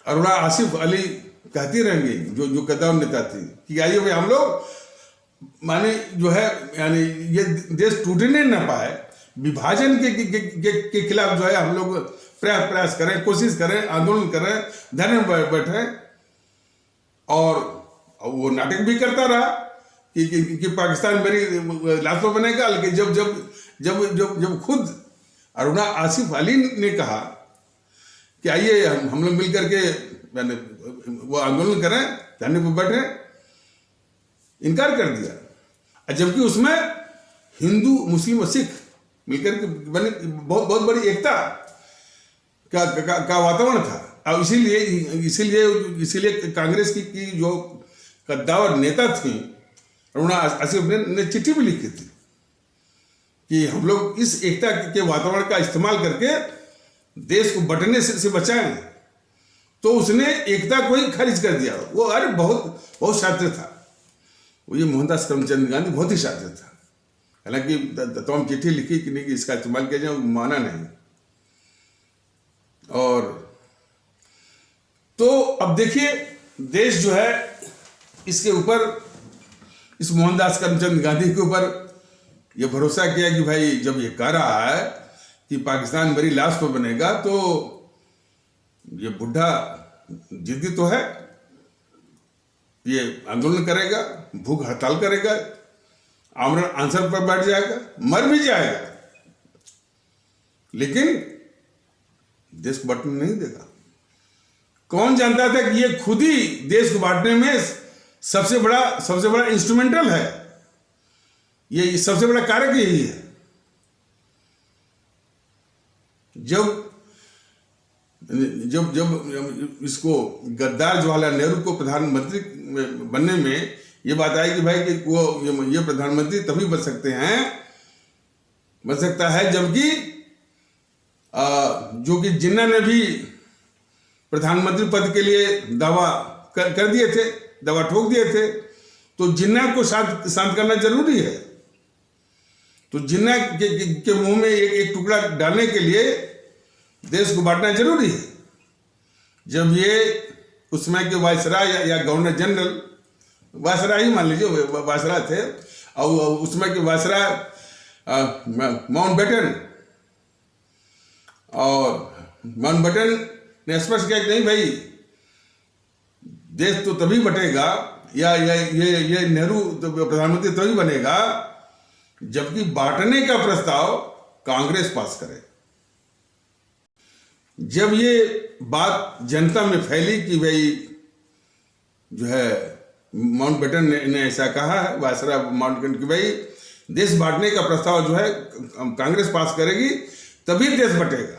अरुणा आसिफ अली कहती रहेंगी, जो गद्दार नेता थी, कि आइए भाई हम लोग माने जो है यानी ये देश टूटने न पाए, विभाजन के खिलाफ जो है हम लोग प्रयास करें, कोशिश करें, आंदोलन करें, धरने में बैठे। और वो नाटक भी करता रहा कि पाकिस्तान मेरी लाश पर बनेगा। लेकिन जब खुद अरुणा आसिफ अली ने कहा कि आइए हम लोग मिलकर के मैंने वो आंदोलन करें, धरने पर बैठे, इनकार कर दिया। जबकि उसमें हिंदू, मुस्लिम और सिख मिलकर के बने बहुत बड़ी एकता का वातावरण था। अब इसीलिए कांग्रेस की जो कद्दावर नेता थी अरुणा आसिफ ने चिट्ठी भी लिखी थी कि हम लोग इस एकता के वातावरण का इस्तेमाल करके देश को बंटने से बचाएं। तो उसने एकता को ही खारिज कर दिया। वो अरे बहुत शातिर था वो, ये मोहनदास करमचंद गांधी बहुत ही शातिर था। हालांकि तमाम चिट्ठी लिखी कि नहीं कि इसका इस्तेमाल किया जाए, माना नहीं। और तो अब देखिए देश जो है इसके ऊपर, इस मोहनदास करमचंद गांधी के ऊपर ये भरोसा किया कि भाई जब ये कह रहा है कि पाकिस्तान मेरी लाश पर बनेगा, तो ये बुढ़ा जिद्दी तो है, ये आंदोलन करेगा, भूख हड़ताल करेगा, आमरण अनशन पर बैठ जाएगा, मर भी जाएगा, लेकिन देश को बांटने नहीं देगा। कौन जानता था कि ये खुद ही देश को बांटने में सबसे बड़ा इंस्ट्रूमेंटल है, ये सबसे बड़ा कारक यही है। जब जब जब इसको गद्दार जवाहरलाल नेहरू को प्रधानमंत्री बनने में ये बात आई कि भाई कि वो ये प्रधानमंत्री तभी बन सकता है जबकि जो कि जिन्ना ने भी प्रधानमंत्री पद के लिए दावा कर दिए थे, दावा ठोक दिए थे, तो जिन्ना को शांत करना जरूरी है। तो जिन्ना के मुंह में एक टुकड़ा डालने के लिए देश को बांटना जरूरी है। जब ये उस समय के वायसराय या गवर्नर जनरल, वायसराय ही मान लीजिए, वायसराय थे, और उस समय के वायसराय माउंटबेटन, और माउंटबेटन ने स्पष्ट किया कि नहीं भाई, देश तो तभी बटेगा या ये नेहरू तो प्रधानमंत्री तभी बनेगा जबकि बांटने का प्रस्ताव कांग्रेस पास करे। जब ये बात जनता में फैली कि भाई जो है माउंटबेटन ने ऐसा कहा है, वायसराय माउंटबेटन की, भाई देश बांटने का प्रस्ताव जो है कांग्रेस पास करेगी तभी देश बटेगा,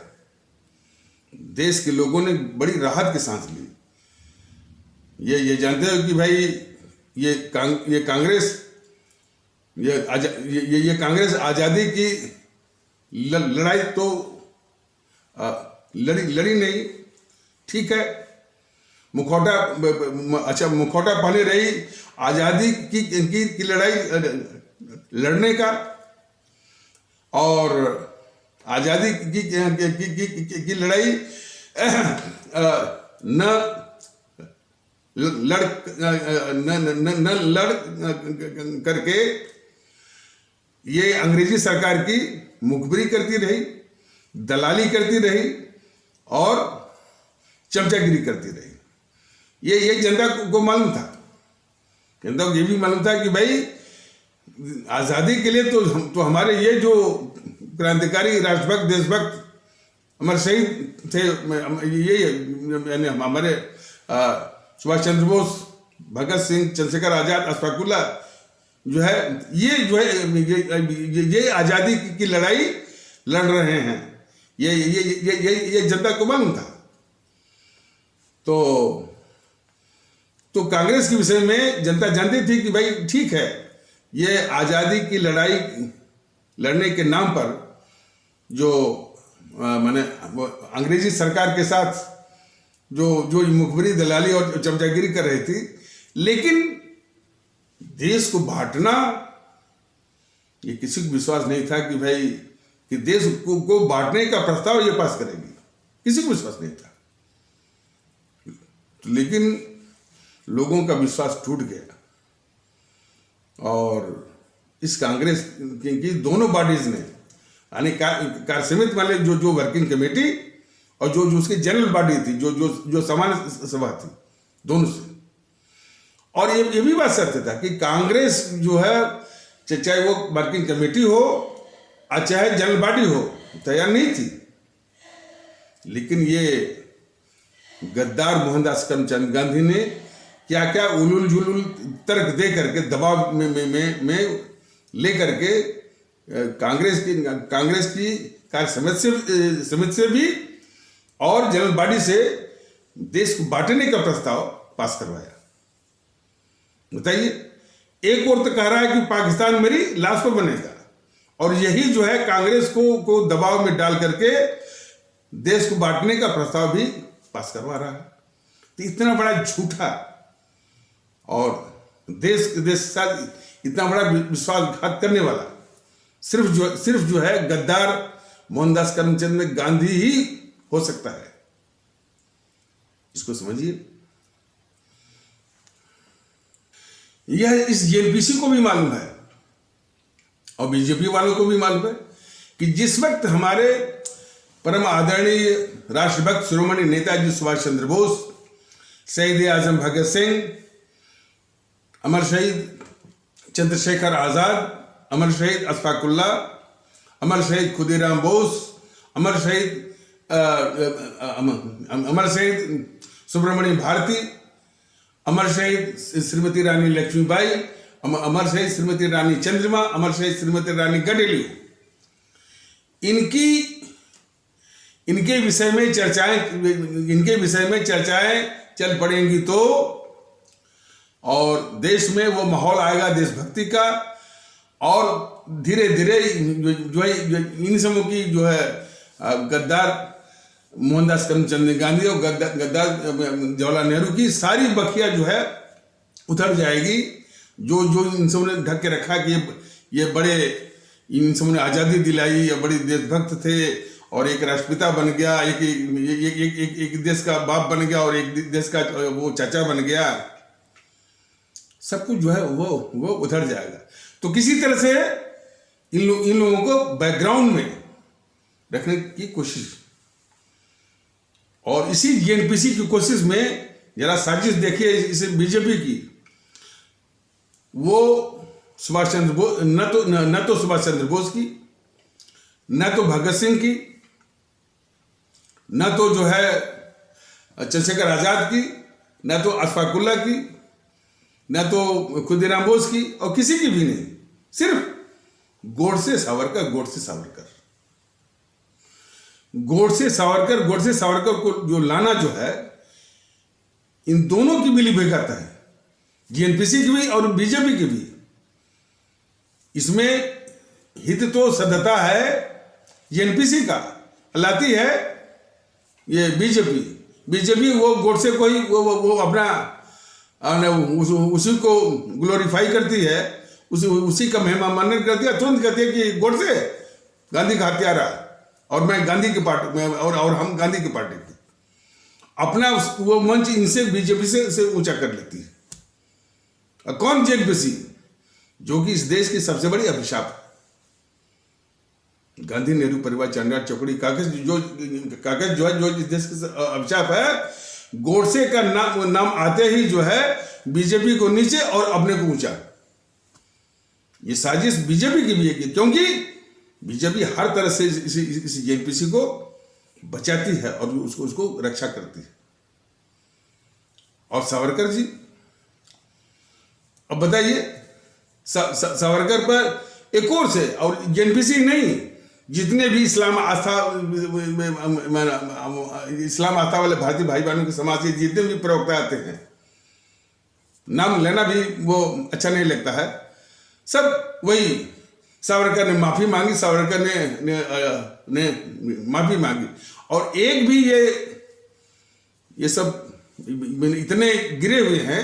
देश के लोगों ने बड़ी राहत की सांस ली। ये जानते हो कि भाई ये कांग्रेस कांग्रेस आज़ादी की लड़ाई तो लड़ी नहीं, ठीक है, मुखौटा पहने रही आज़ादी की लड़ाई लड़ने का, और आज़ादी की लड़ाई न लड़ करके ये अंग्रेजी सरकार की मुखबिरी करती रही, दलाली करती रही और चमचागिरी करती रही। ये जनता को मालूम था, जनता को ये भी मालूम था कि भाई आज़ादी के लिए तो हमारे ये जो क्रांतिकारी राष्ट्रभक्त देशभक्त हमारे शहीद थे, ये यानी हमारे सुभाष चंद्र बोस, भगत सिंह, चंद्रशेखर आजाद, अशफाकुल्ला जो है, ये आज़ादी की लड़ाई लड़ रहे हैं, ये जनता को मालूम था। तो कांग्रेस के विषय में जनता जानती थी कि भाई ठीक है, ये आज़ादी की लड़ाई लड़ने के नाम पर जो माने अंग्रेजी सरकार के साथ जो मुखबिरी, दलाली और चमचागिरी कर रही थी, लेकिन देश को बांटना ये किसी को विश्वास नहीं था कि भाई कि देश को बांटने का प्रस्ताव ये पास करेगी, किसी को विश्वास नहीं था। लेकिन लोगों का विश्वास टूट गया, और इस कांग्रेस की दोनों बॉडीज ने, यानी कार्य समिति वाले जो वर्किंग कमेटी और जो उसकी जनरल बॉडी थी, जो सामान्य सभा थी, दोनों से। और ये भी बात सत्य था कि कांग्रेस जो है, चाहे वो वर्किंग कमेटी हो और चाहे जनरल बॉडी हो, तैयार नहीं थी। लेकिन ये गद्दार मोहनदास करमचंद गांधी ने क्या क्या उलूल जुलूल तर्क दे करके, दबाव में ले करके कांग्रेस की कार्य समिति से भी और जनरल बॉडी से देश को बांटने का प्रस्ताव पास करवाया। बताइए, एक ओर तो कह रहा है कि पाकिस्तान मेरी लाश पर बनेगा, और यही जो है कांग्रेस को दबाव में डाल करके देश को बांटने का प्रस्ताव भी पास करवा रहा है। तो इतना बड़ा झूठा और देश के साथ इतना बड़ा विश्वासघात करने वाला सिर्फ जो है गद्दार मोहनदास करमचंद गांधी ही हो सकता है। इसको समझिए। यह इस जेएनपीसी को भी मालूम है और बीजेपी वालों को भी मालूम है कि जिस वक्त हमारे परम आदरणीय राष्ट्रभक्त शिरोमणि नेताजी सुभाष चंद्र बोस, शहीद आजम भगत सिंह, अमर शहीद चंद्रशेखर आजाद, अमर शहीद अशफाक उल्लाह, अमर शहीद खुदीराम बोस, अमर शहीद सुब्रमण्यम भारती, अमर शहीद श्रीमती रानी लक्ष्मीबाई, अमर शहीद श्रीमती रानी चंद्रमा, अमर शहीद श्रीमती रानी गडेलियो, इनके विषय में चर्चाएं चल पड़ेंगी तो और देश में वो माहौल आएगा देशभक्ति का, और धीरे धीरे जो है इन समूह की जो है गद्दार मोहनदास करमचंद गांधी और गद्दार जवाहरलाल नेहरू की सारी बखिया जो है उतर जाएगी। जो इन सबों ने ढक के रखा कि ये बड़े, इन सबों ने आज़ादी दिलाई, ये बड़े देशभक्त थे और एक राष्ट्रपिता बन गया, एक देश का बाप बन गया और एक देश का वो चाचा बन गया, सब कुछ जो है वो उधर जाएगा। तो किसी तरह से इन लोगों को बैकग्राउंड में रखने की कोशिश, और इसी जेएनपीसी की कोशिश में जरा साजिश देखिए इसे बीजेपी की, वो सुभाष चंद्र बोस न तो सुभाष चंद्र बोस की, न तो भगत सिंह की, न तो जो है चंद्रशेखर आजाद की, न तो अशफाक उल्लाह की, न तो खुदीराम बोस की, और किसी की भी नहीं, सिर्फ गोडसे सावरकर को जो लाना जो है, इन दोनों की मिली भगत है, जेएनपीसी की भी और बीजेपी की भी। इसमें हित तो सदता है जेएनपीसी का, लाती है ये बीजेपी वो गोडसे को ही वो अपना उसी को ग्लोरीफाई करती है, उसी का महिमा मानन करती है, तुरंत कहती है कि गोडसे गांधी का हत्यारा और मैं गांधी की पार्टी में और हम गांधी की पार्टी की, अपना वो मंच इनसे बीजेपी से ऊंचा कर लेती है। कौन? जेएनपीसी, जो कि इस देश की सबसे बड़ी अभिशाप है। गांधी नेहरू परिवार चांडार चौकड़ी कागज जो है जो इस देश का अभिशाप है, गोडसे का नाम आते ही जो है बीजेपी को नीचे और अपने को ऊंचा। ये साजिश बीजेपी की भी है, क्योंकि बीजेपी हर तरह से इस जेएनपीसी को बचाती है और उसको रक्षा करती है। और सावरकर जी, अब बताइए, सावरकर पर एक और से, और जेएनपीसी नहीं, जितने भी इस्लाम आस्था वाले भारतीय भाई बहनों के समाज के जितने भी प्रवक्ता आते हैं, नाम लेना भी वो अच्छा नहीं लगता है, सब वही सावरकर ने माफी मांगी, सावरकर ने माफी मांगी, और एक भी ये सब इतने गिरे हुए हैं,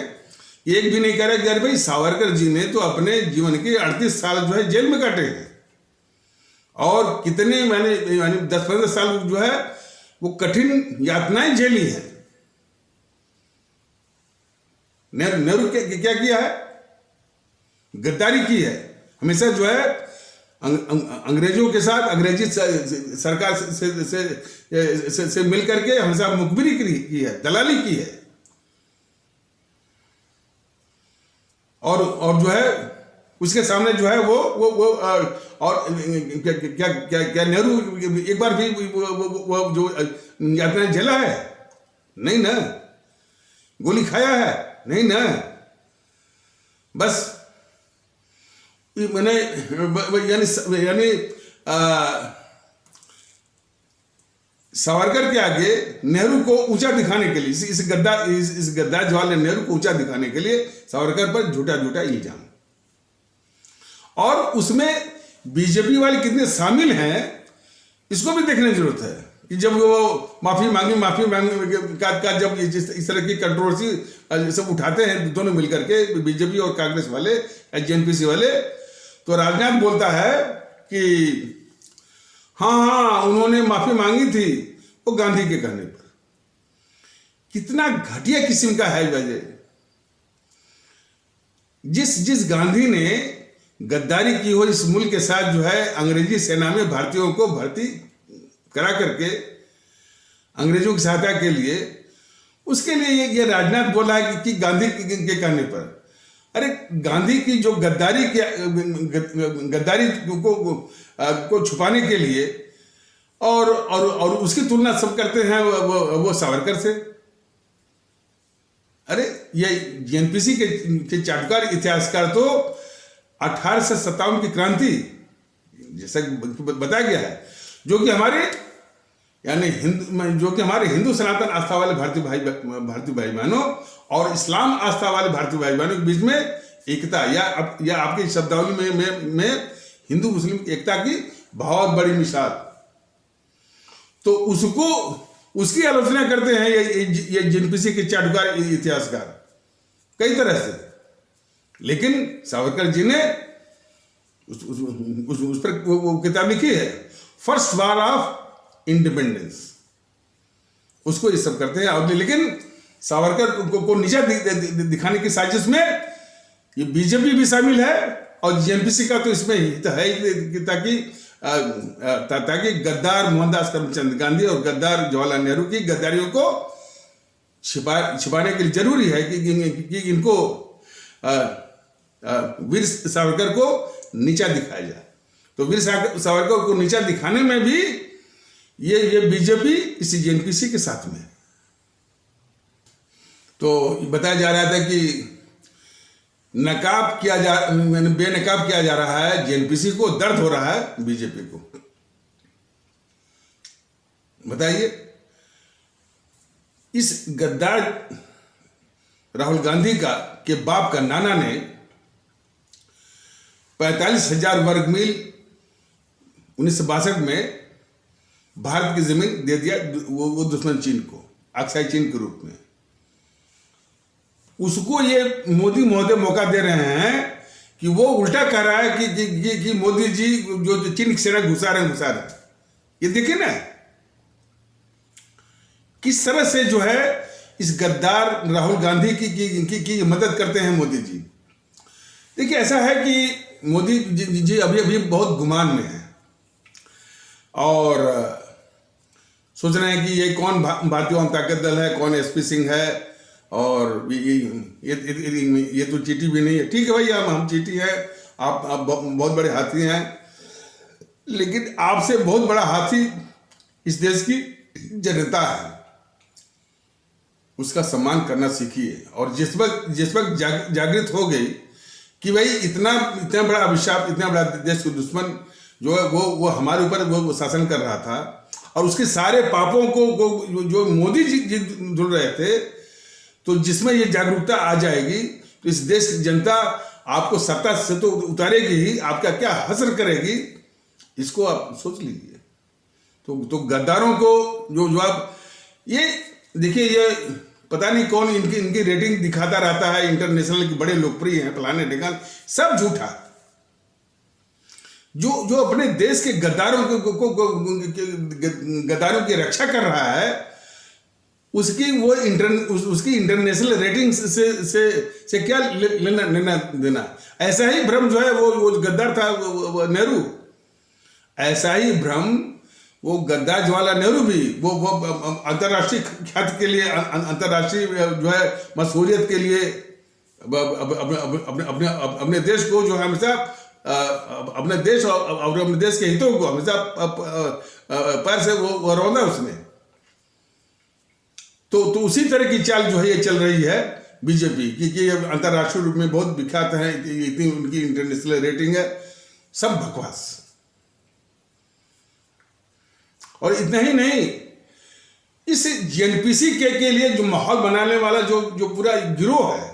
एक भी नहीं कह रहा कि यार भाई सावरकर जी ने तो अपने जीवन के 38 साल जो है जेल में काटे हैं, और कितने यानी 10-15 साल जो है वो कठिन यातनाएं झेली हैं। नेहरू क्या किया है? गद्दारी की है, हमेशा जो है अंग्रेजों के साथ, अंग्रेजी सरकार से मिल करके हमेशा मुखबिरी की है, दलाली की है, और जो है उसके सामने जो है वो और क्या नेहरू एक बार भी वो जो यातना झेला है? नहीं ना। गोली खाया है? नहीं ना। बस मैंने यानी सावरकर के आगे नेहरू को ऊंचा दिखाने के लिए, इस गद्दार जवाहरलाल नेहरू को ऊंचा दिखाने के लिए सावरकर पर झूठा इल्जाम, और उसमें बीजेपी वाले कितने शामिल हैं इसको भी देखने की जरूरत है। कि जब वो माफी मांगी का जब इस तरह की कंट्रोवर्सी सब उठाते हैं दोनों मिलकर के, बीजेपी और कांग्रेस वाले, जेएनपीसी वाले, तो राजनाथ बोलता है कि हाँ उन्होंने माफी मांगी थी वो गांधी के कहने पर। कितना घटिया किस्म का है वजह। जिस जिस गांधी ने गद्दारी की हो इस मुल्क के साथ जो है, अंग्रेजी सेना में भारतीयों को भर्ती करा करके अंग्रेजों की सहायता के लिए, उसके लिए ये राजनाथ बोला है कि गांधी के कहने पर। अरे गांधी की जो गद्दारी को छुपाने के लिए और उसकी तुलना सब करते हैं वो सावरकर से। अरे ये जेएनपीसी के चाटुकार इतिहासकार तो 1857 की क्रांति, जैसा बताया गया है, जो कि हमारे हिंदू सनातन आस्था वाले भारतीय भाई बहनों और इस्लाम आस्था वाले भारतीय भाई बहनों के बीच में एकता, या आपकी शब्दावली में हिंदू मुस्लिम एकता की बहुत बड़ी मिसाल, तो उसकी आलोचना करते हैं ये जेएनपीसी के चाटुकार इतिहासकार कई तरह से। लेकिन सावरकर जी ने उस पर वो किताब लिखी है, फर्स्ट वॉर ऑफ इंडिपेंडेंस, उसको ये सब करते हैं। और लेकिन सावरकर को नीचा दिखाने की साजिश में ये बीजेपी भी शामिल है और जेएनपीसी का तो इसमें हित है ताकि गद्दार मोहनदास करमचंद गांधी और गद्दार जवाहरलाल नेहरू की गद्दारियों को छिपाने के लिए जरूरी है कि इनको वीर सावरकर को नीचा दिखाया जाए। तो वीर सावरकर को नीचा दिखाने में भी ये बीजेपी इसी जेएनपीसी के साथ में। तो बताया जा रहा था कि बेनकाब किया जा रहा है जेएनपीसी को, दर्द हो रहा है बीजेपी को। बताइए, इस गद्दार राहुल गांधी के बाप का नाना ने 45,000 वर्ग मील 1962 में भारत की जमीन दे दिया वो दुश्मन चीन को, अक्साई चीन के रूप में। उसको ये मोदी महोदय मौका दे रहे हैं कि वो उल्टा कह रहा है कि मोदी जी जो चीन की सेना घुसा रहे। ये देखिए ना किस तरह से जो है इस गद्दार राहुल गांधी की मदद करते हैं मोदी जी। देखिए, ऐसा है कि मोदी जी अभी बहुत गुमान में है और सोच रहे हैं कि ये कौन भारतीय ताकत दल है, कौन एसपी सिंह है, और ये तो चीटी भी नहीं है। ठीक है भाई, हम चीटी हैं, आप बहुत बड़े हाथी हैं, लेकिन आपसे बहुत बड़ा हाथी इस देश की जनता है। उसका सम्मान करना सीखिए। और जिस वक्त जागृत हो गई कि भाई इतना बड़ा अभिशाप, इतना बड़ा देश का दुश्मन जो है वो हमारे ऊपर वो शासन कर रहा था, और उसके सारे पापों को जो मोदी जी धुल रहे थे, तो जिसमें ये जागरूकता आ जाएगी तो इस देश की जनता आपको सत्ता से तो उतारेगी ही, आपका क्या हसर करेगी, इसको आप सोच लीजिए। तो गद्दारों को जो आप ये देखिए, ये पता नहीं कौन इनकी रेटिंग दिखाता रहता है, इंटरनेशनल की बड़े लोकप्रिय हैं, फलाने ढिकाने, सब झूठा। जो अपने देश के गद्दारों गद्दारों की रक्षा कर रहा है, उसकी इंटरनेशनल रेटिंग से क्या लेना देना। ऐसा ही भ्रम जो है वो गद्दार था वो नेहरू, ऐसा ही भ्रम वो गद्दार जवाहरलाल नेहरू भी वो अंतर्राष्ट्रीय ख्याति के लिए, अंतर्राष्ट्रीय जो है मशहूरियत के लिए अपने देश को जो है हमेशा अपने देश और अपने देश के हितों को हमेशा पैर से वो रौंदा उसने। तो उसी तरह की चाल जो है ये चल रही है बीजेपी की अंतर्राष्ट्रीय रूप में बहुत विख्यात है, इतनी उनकी इंटरनेशनल रेटिंग है, सब बकवास। और इतना ही नहीं, इस जेएनपीसी के लिए जो माहौल बनाने वाला जो पूरा गिरोह है,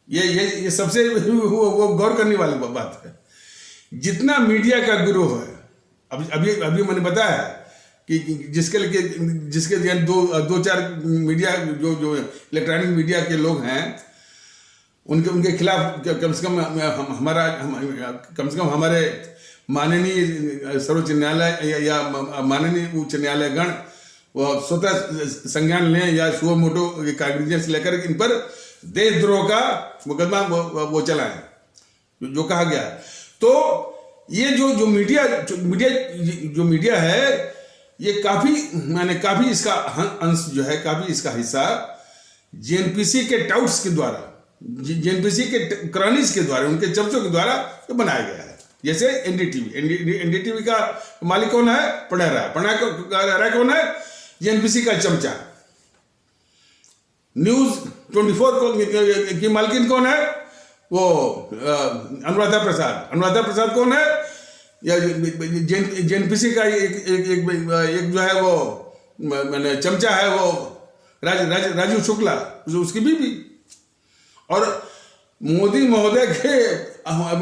ये सबसे वो गौर करने वाली बात है। जितना मीडिया का गिरोह है, अभी मैंने बताया कि जिसके दो चार मीडिया जो इलेक्ट्रॉनिक मीडिया के लोग हैं, उनके खिलाफ कम से कम हमारे माननीय सर्वोच्च न्यायालय या माननीय उच्च न्यायालय गण वो स्वतः संज्ञान लें या सुओ मोटो कागजात लेकर इन पर देशद्रोह का मुकदमा वो चला है, जो कहा गया है। तो ये जो मीडिया है, ये काफी इसका अंश जो है, काफी इसका हिस्सा जेएनपीसी के टाउट्स के द्वारा, जेएनपीसी के क्रॉनिक्स के द्वारा, उनके चमचों के द्वारा ये बनाया गया है। जैसे एनडीटीवी का मालिक कौन है? प्रणय राय कौन है? जेएनपीसी का चमचा। न्यूज 24 की मालकिन कौन है? वो अनुराधा प्रसाद कौन है? या जेएनपीसी का एक जो है वो मैंने चमचा है, वो राजीव शुक्ला, उसकी बीवी। और मोदी महोदय के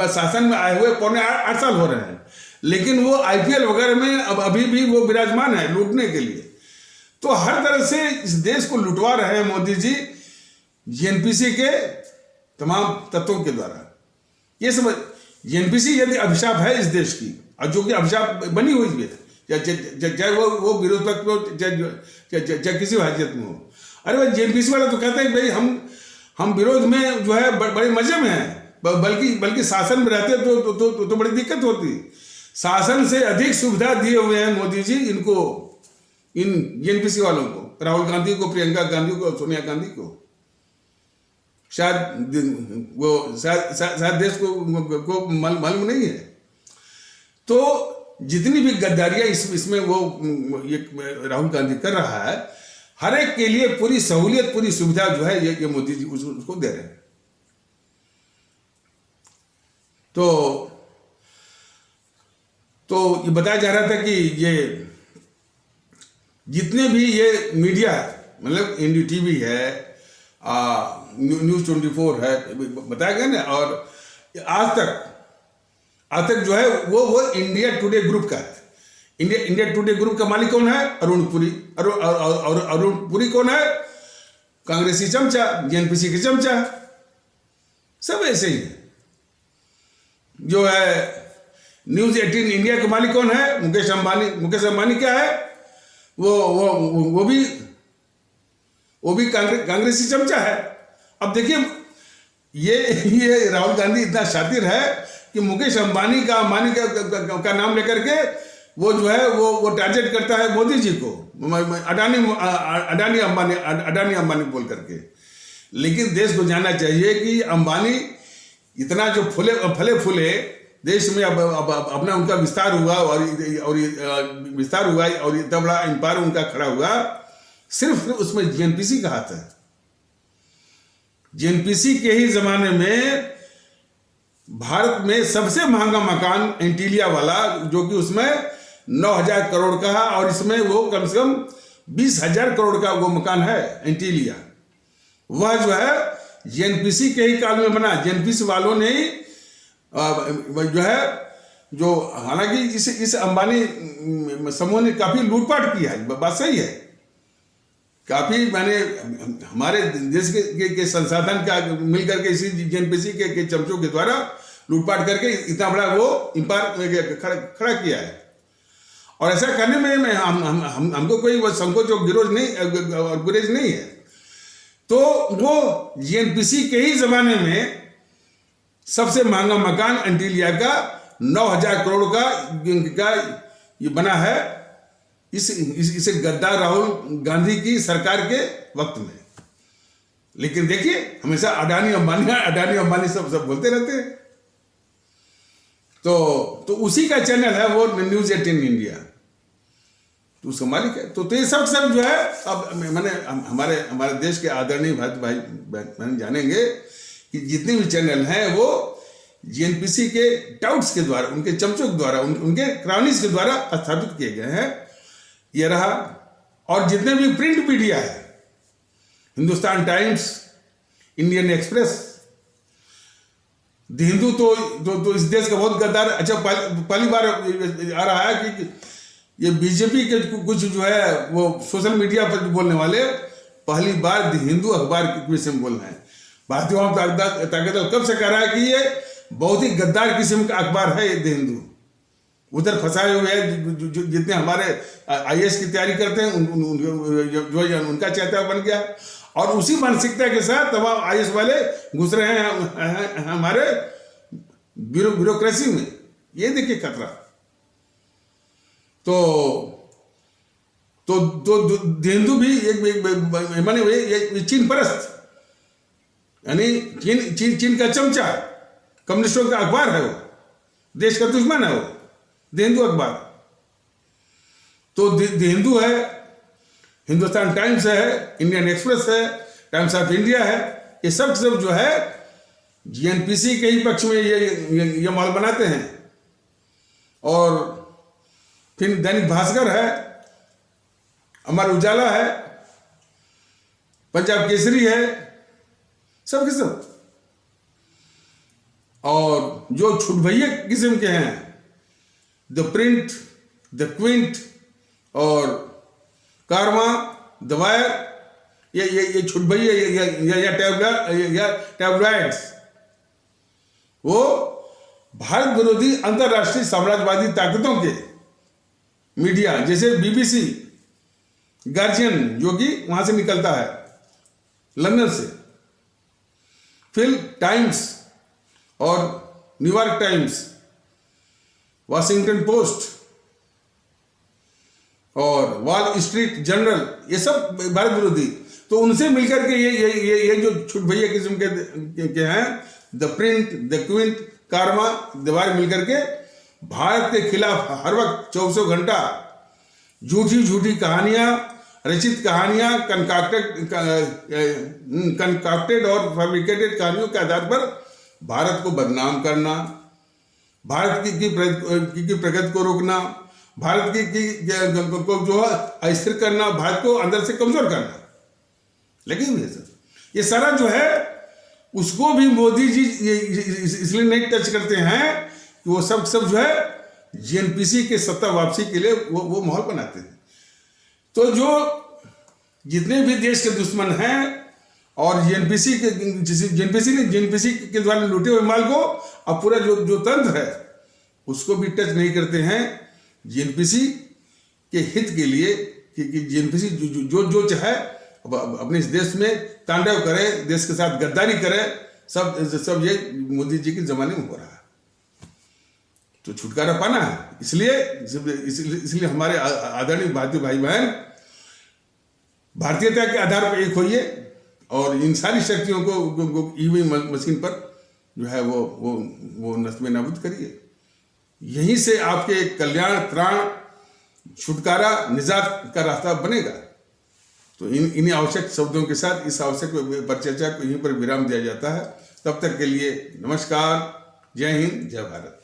शासन में आए हुए पौने 8 साल हो रहे हैं, लेकिन वो आईपीएल वगैरह में अब अभी भी वो विराजमान है लूटने के लिए। तो हर तरह से इस देश को लुटवा रहे हैं मोदी जी जेएनपीसी के तमाम तत्वों के द्वारा। ये समझ, जेएनपीसी यदि अभिशाप है इस देश की, और जो कि अभिशाप बनी हुई है, चाहे वो विरोध पक्ष में, चाहे किसी हैसियत में हो। अरे भाई, जेएनपीसी वाला तो कहते हैं भाई हम विरोध में जो है बड़े मजे में हैं, बल्कि शासन में रहते तो बड़ी दिक्कत होती। शासन से अधिक सुविधा दिए हुए हैं मोदी जी इनको, इन जेएनपीसी वालों को, राहुल गांधी को, प्रियंका गांधी को, सोनिया गांधी को। शायद देश को मालूम नहीं है। तो जितनी भी गद्दारियां इसमें वो ये राहुल गांधी कर रहा है, हर एक के लिए पूरी सहूलियत, पूरी सुविधा जो है ये मोदी जी उसको दे रहे हैं। तो ये बताया जा रहा था कि ये जितने भी ये मीडिया है, मतलब एनडीटीवी है, न्यूज 24 है, बताया गया ना, और आज तक जो है वो इंडिया टुडे ग्रुप का है। इंडिया टुडे ग्रुप का मालिक कौन है? अरुण पुरी। अरुण पुरी कौन है? कांग्रेसी चमचा, जेएनपीसी के चमचा, सब ऐसे ही है। जो है न्यूज 18 इंडिया के मालिक कौन है? मुकेश अंबानी क्या है? वो भी कांग्रेसी चमचा है। अब देखिए, ये राहुल गांधी इतना शातिर है कि मुकेश अंबानी का नाम लेकर के वो जो है वो टारगेट करता है मोदी जी को, अडानी अंबानी बोल करके। लेकिन देश को जानना चाहिए कि अंबानी इतना जो फले फूले देश में अब अपना उनका विस्तार हुआ, और विस्तार हुआ, और इतना बड़ा एम्पायर उनका खड़ा हुआ, सिर्फ उसमें जेएनपीसी का हाथ है। जेएनपीसी के ही जमाने में भारत में सबसे महंगा मकान एंटीलिया वाला, जो कि उसमें 9,000 करोड़ का है, और इसमें वो कम से कम 20,000 करोड़ का वो मकान है एंटीलिया। वह जो है जेएनपीसी के ही काल में बना। जेएनपीसी वालों ने ही जो है, जो हालांकि इस अंबानी समूह ने काफी लूटपाट किया है, बात सही है। काफी मैंने हमारे देश के संसाधन का मिलकर के इसी जेएनपीसी के चमचों के द्वारा लूटपाट करके इतना बड़ा वो एम्पायर खड़ा किया है। और ऐसा करने में हमको कोई वो संकोच और गुरेज नहीं है। तो वो जेएनपीसी के ही जमाने में सबसे महंगा मकान एंटीलिया का 9,000 करोड़ का ये बना है, इसे गद्दार राहुल गांधी की सरकार के वक्त में। लेकिन देखिए, हमेशा अडानी अंबानी सब बोलते रहते हैं। तो उसी का चैनल है वो न्यूज 18 इंडिया, तो उसका मालिक है। तो ये सब जो है, अब मैंने हमारे देश के आदरणीय भाई बहन जानेंगे कि जितने भी चैनल हैं वो जेएनपीसी के टाउट्स के द्वारा, उनके चमचों के द्वारा, उनके क्रॉनिक्स के द्वारा स्थापित किए गए हैं। ये रहा। और जितने भी प्रिंट मीडिया है, Hindustan times, Indian express, the Hindu, तो इस देश का बहुत गद्दार। अच्छा, पहली बार आ रहा है कि ये बीजेपी के कुछ जो है वो सोशल मीडिया पर बोलने वाले पहली बार द हिंदू अखबार के विषय में बोल रहे हैं। भारतीय ताकत दल कब से कह रहा है कि ये बहुत ही गद्दार किस्म का अखबार है द हिंदू। उधर फंसाए हुए हैं जितने हमारे आईएएस की तैयारी करते हैं, जो उनका चेहरा बन गया। और उसी मानसिकता के साथ तमाम आईएएस वाले घुस रहे हैं हमारे ब्यूरोक्रेसी में। ये देखिए खतरा। तो देहेंदु भी एक माने ये चीन परस्त, यानी चीन का चमचा, कम्युनिस्टों का अखबार है वो, देश का दुश्मन है वो देहेंदु अखबार। तो देहेंदु है, हिंदुस्तान टाइम्स है, इंडियन एक्सप्रेस है, टाइम्स ऑफ इंडिया है, ये सब जो है जीएनपीसी के ही पक्ष में ये माल बनाते हैं। और फिर दैनिक भास्कर है, अमर उजाला है, पंजाब केसरी है, सब के सब। और जो छुट भैया किस्म के हैं, द प्रिंट, द क्विंट और कारमा, द वायर, ये छुट भैया या टैबलॉइड्स, वो भारत विरोधी अंतरराष्ट्रीय साम्राज्यवादी ताकतों के मीडिया, जैसे बीबीसी, गार्जियन जो कि वहां से निकलता है लंदन से, फिर टाइम्स और न्यूयॉर्क टाइम्स, वाशिंगटन पोस्ट और वॉल स्ट्रीट जर्नल, ये सब भारत विरोधी। तो उनसे मिलकर के ये जो छुट भैया किस्म के हैं, द प्रिंट, द क्विंट, कारमा, द वायर, मिलकर के भारत के खिलाफ हर वक्त 24 घंटा झूठी कहानियां, रचित कहानियां, कंकाक्टेड और फैब्रिकेटेड कहानियों के आधार पर भारत को बदनाम करना, भारत की प्रगति को रोकना, भारत को जो है अस्थिर करना, भारत को अंदर से कमजोर करना। लेकिन ये सारा जो है उसको भी मोदी जी इसलिए नहीं टच करते हैं कि वो सब जो है जीएनपीसी के सत्ता वापसी के लिए वो माहौल बनाते हैं। तो जो जितने भी देश के दुश्मन हैं और जीएनपीसी के द्वारा लूटे हुए माल को अब पूरा जो तंत्र है उसको भी टच नहीं करते हैं जीएनपीसी के हित के लिए, कि जीएनपीसी जो चाहे अपने इस देश में तांडव करे, देश के साथ गद्दारी करे, सब ये मोदी जी के जमाने में हो रहा है। तो छुटकारा पाना है, इसलिए हमारे आदरणीय भारतीय भाई बहन भारतीयता के आधार पर एक होइए और इन सारी शक्तियों को ईवीएम मशीन पर जो है वो नस्मे नाबूद करिए। यहीं से आपके कल्याण, त्राण, छुटकारा, निजात का रास्ता बनेगा। तो इन्हीं आवश्यक शब्दों के साथ इस आवश्यक परिचर्चा को यहीं पर विराम दिया जाता है। तब तक के लिए नमस्कार, जय हिंद, जय भारत।